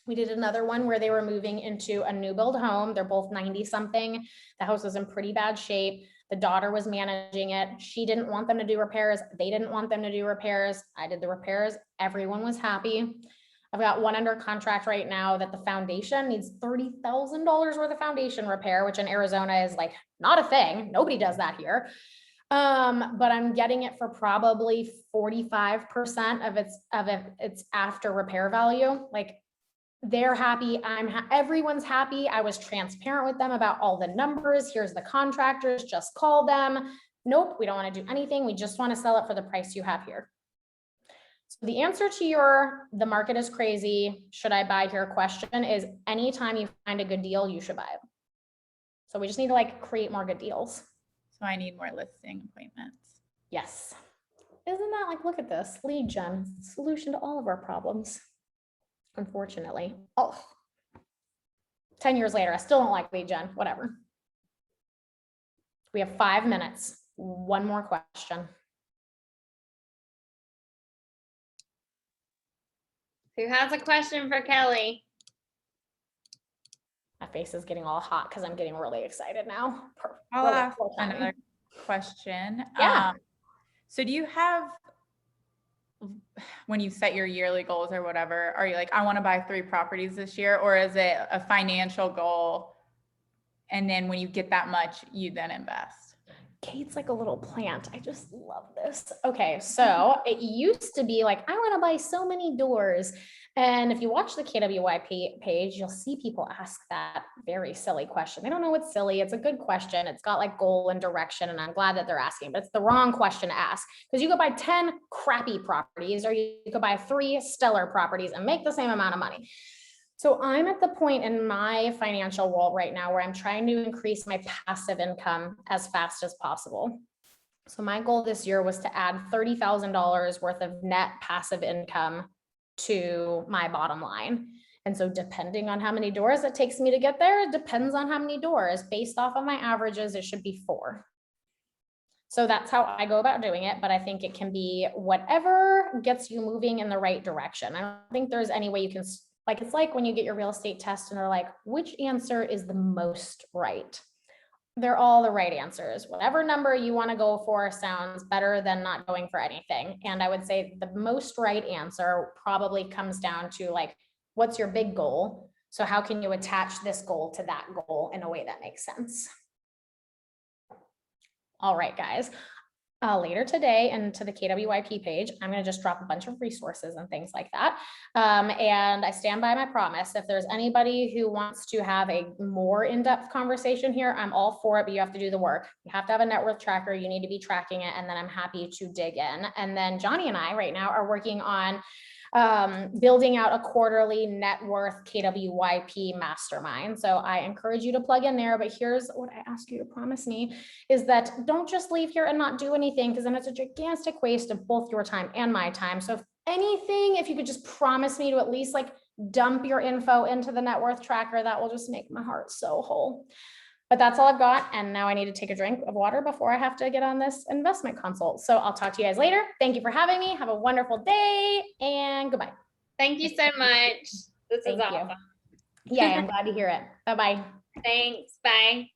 We did another one where they were moving into a new build home. They're both 90 something. The house was in pretty bad shape. The daughter was managing it. She didn't want them to do repairs. They didn't want them to do repairs. I did the repairs. Everyone was happy. I've got one under contract right now that the foundation needs $30,000 worth of foundation repair, which in Arizona is like not a thing. Nobody does that here. But I'm getting it for probably 45% of its after repair value. Like, they're happy. Everyone's happy. I was transparent with them about all the numbers. Here's the contractors, just call them. Nope, we don't want to do anything. We just want to sell it for the price you have here. So the answer to the market is crazy, should I buy here question is anytime you find a good deal, you should buy it. So we just need to like create more good deals. So I need more listing appointments. Yes. Isn't that like, look at this, lead gen, solution to all of our problems. Unfortunately, 10 years later, I still don't like lead gen, whatever. We have 5 minutes. One more question. Who has a question for Kelly? My face is getting all hot because I'm getting really excited now. I'll ask another question. Yeah. So do you have, when you set your yearly goals or whatever, are you like, I want to buy 3 properties this year, or is it a financial goal? And then when you get that much, you then invest? Kate's like a little plant. I just love this. Okay, so it used to be like, I want to buy so many doors. And if you watch the KWYP page, you'll see people ask that very silly question. They don't know what's silly. It's a good question. It's got like goal and direction, and I'm glad that they're asking, but it's the wrong question to ask because you could buy 10 crappy properties or you could buy 3 stellar properties and make the same amount of money. So I'm at the point in my financial world right now where I'm trying to increase my passive income as fast as possible. So my goal this year was to add $30,000 worth of net passive income to my bottom line. And so depending on how many doors it takes me to get there, it depends on how many doors. Based off of my averages, it should be 4. So that's how I go about doing it. But I think it can be whatever gets you moving in the right direction. I don't think there's any way you can, like, it's like when you get your real estate test and they're like, which answer is the most right? They're all the right answers. Whatever number you want to go for sounds better than not going for anything. And I would say the most right answer probably comes down to like, what's your big goal? So how can you attach this goal to that goal in a way that makes sense? All right, guys. later today into the KWYP page. I'm going to just drop a bunch of resources and things like that. And I stand by my promise. If there's anybody who wants to have a more in-depth conversation here, I'm all for it, but you have to do the work. You have to have a net worth tracker. You need to be tracking it. And then I'm happy to dig in. And then Johnny and I right now are working on building out a quarterly net worth KWYP mastermind. So I encourage you to plug in there, but here's what I ask you to promise me is that don't just leave here and not do anything, because then it's a gigantic waste of both your time and my time. So if anything, if you could just promise me to at least like dump your info into the net worth tracker, that will just make my heart so whole. But that's all I've got. And now I need to take a drink of water before I have to get on this investment consult. So I'll talk to you guys later. Thank you for having me. Have a wonderful day and goodbye. Thank you so much. This is Thank you. awesome. Yeah, I'm glad to hear it. Bye-bye. Thanks. Bye.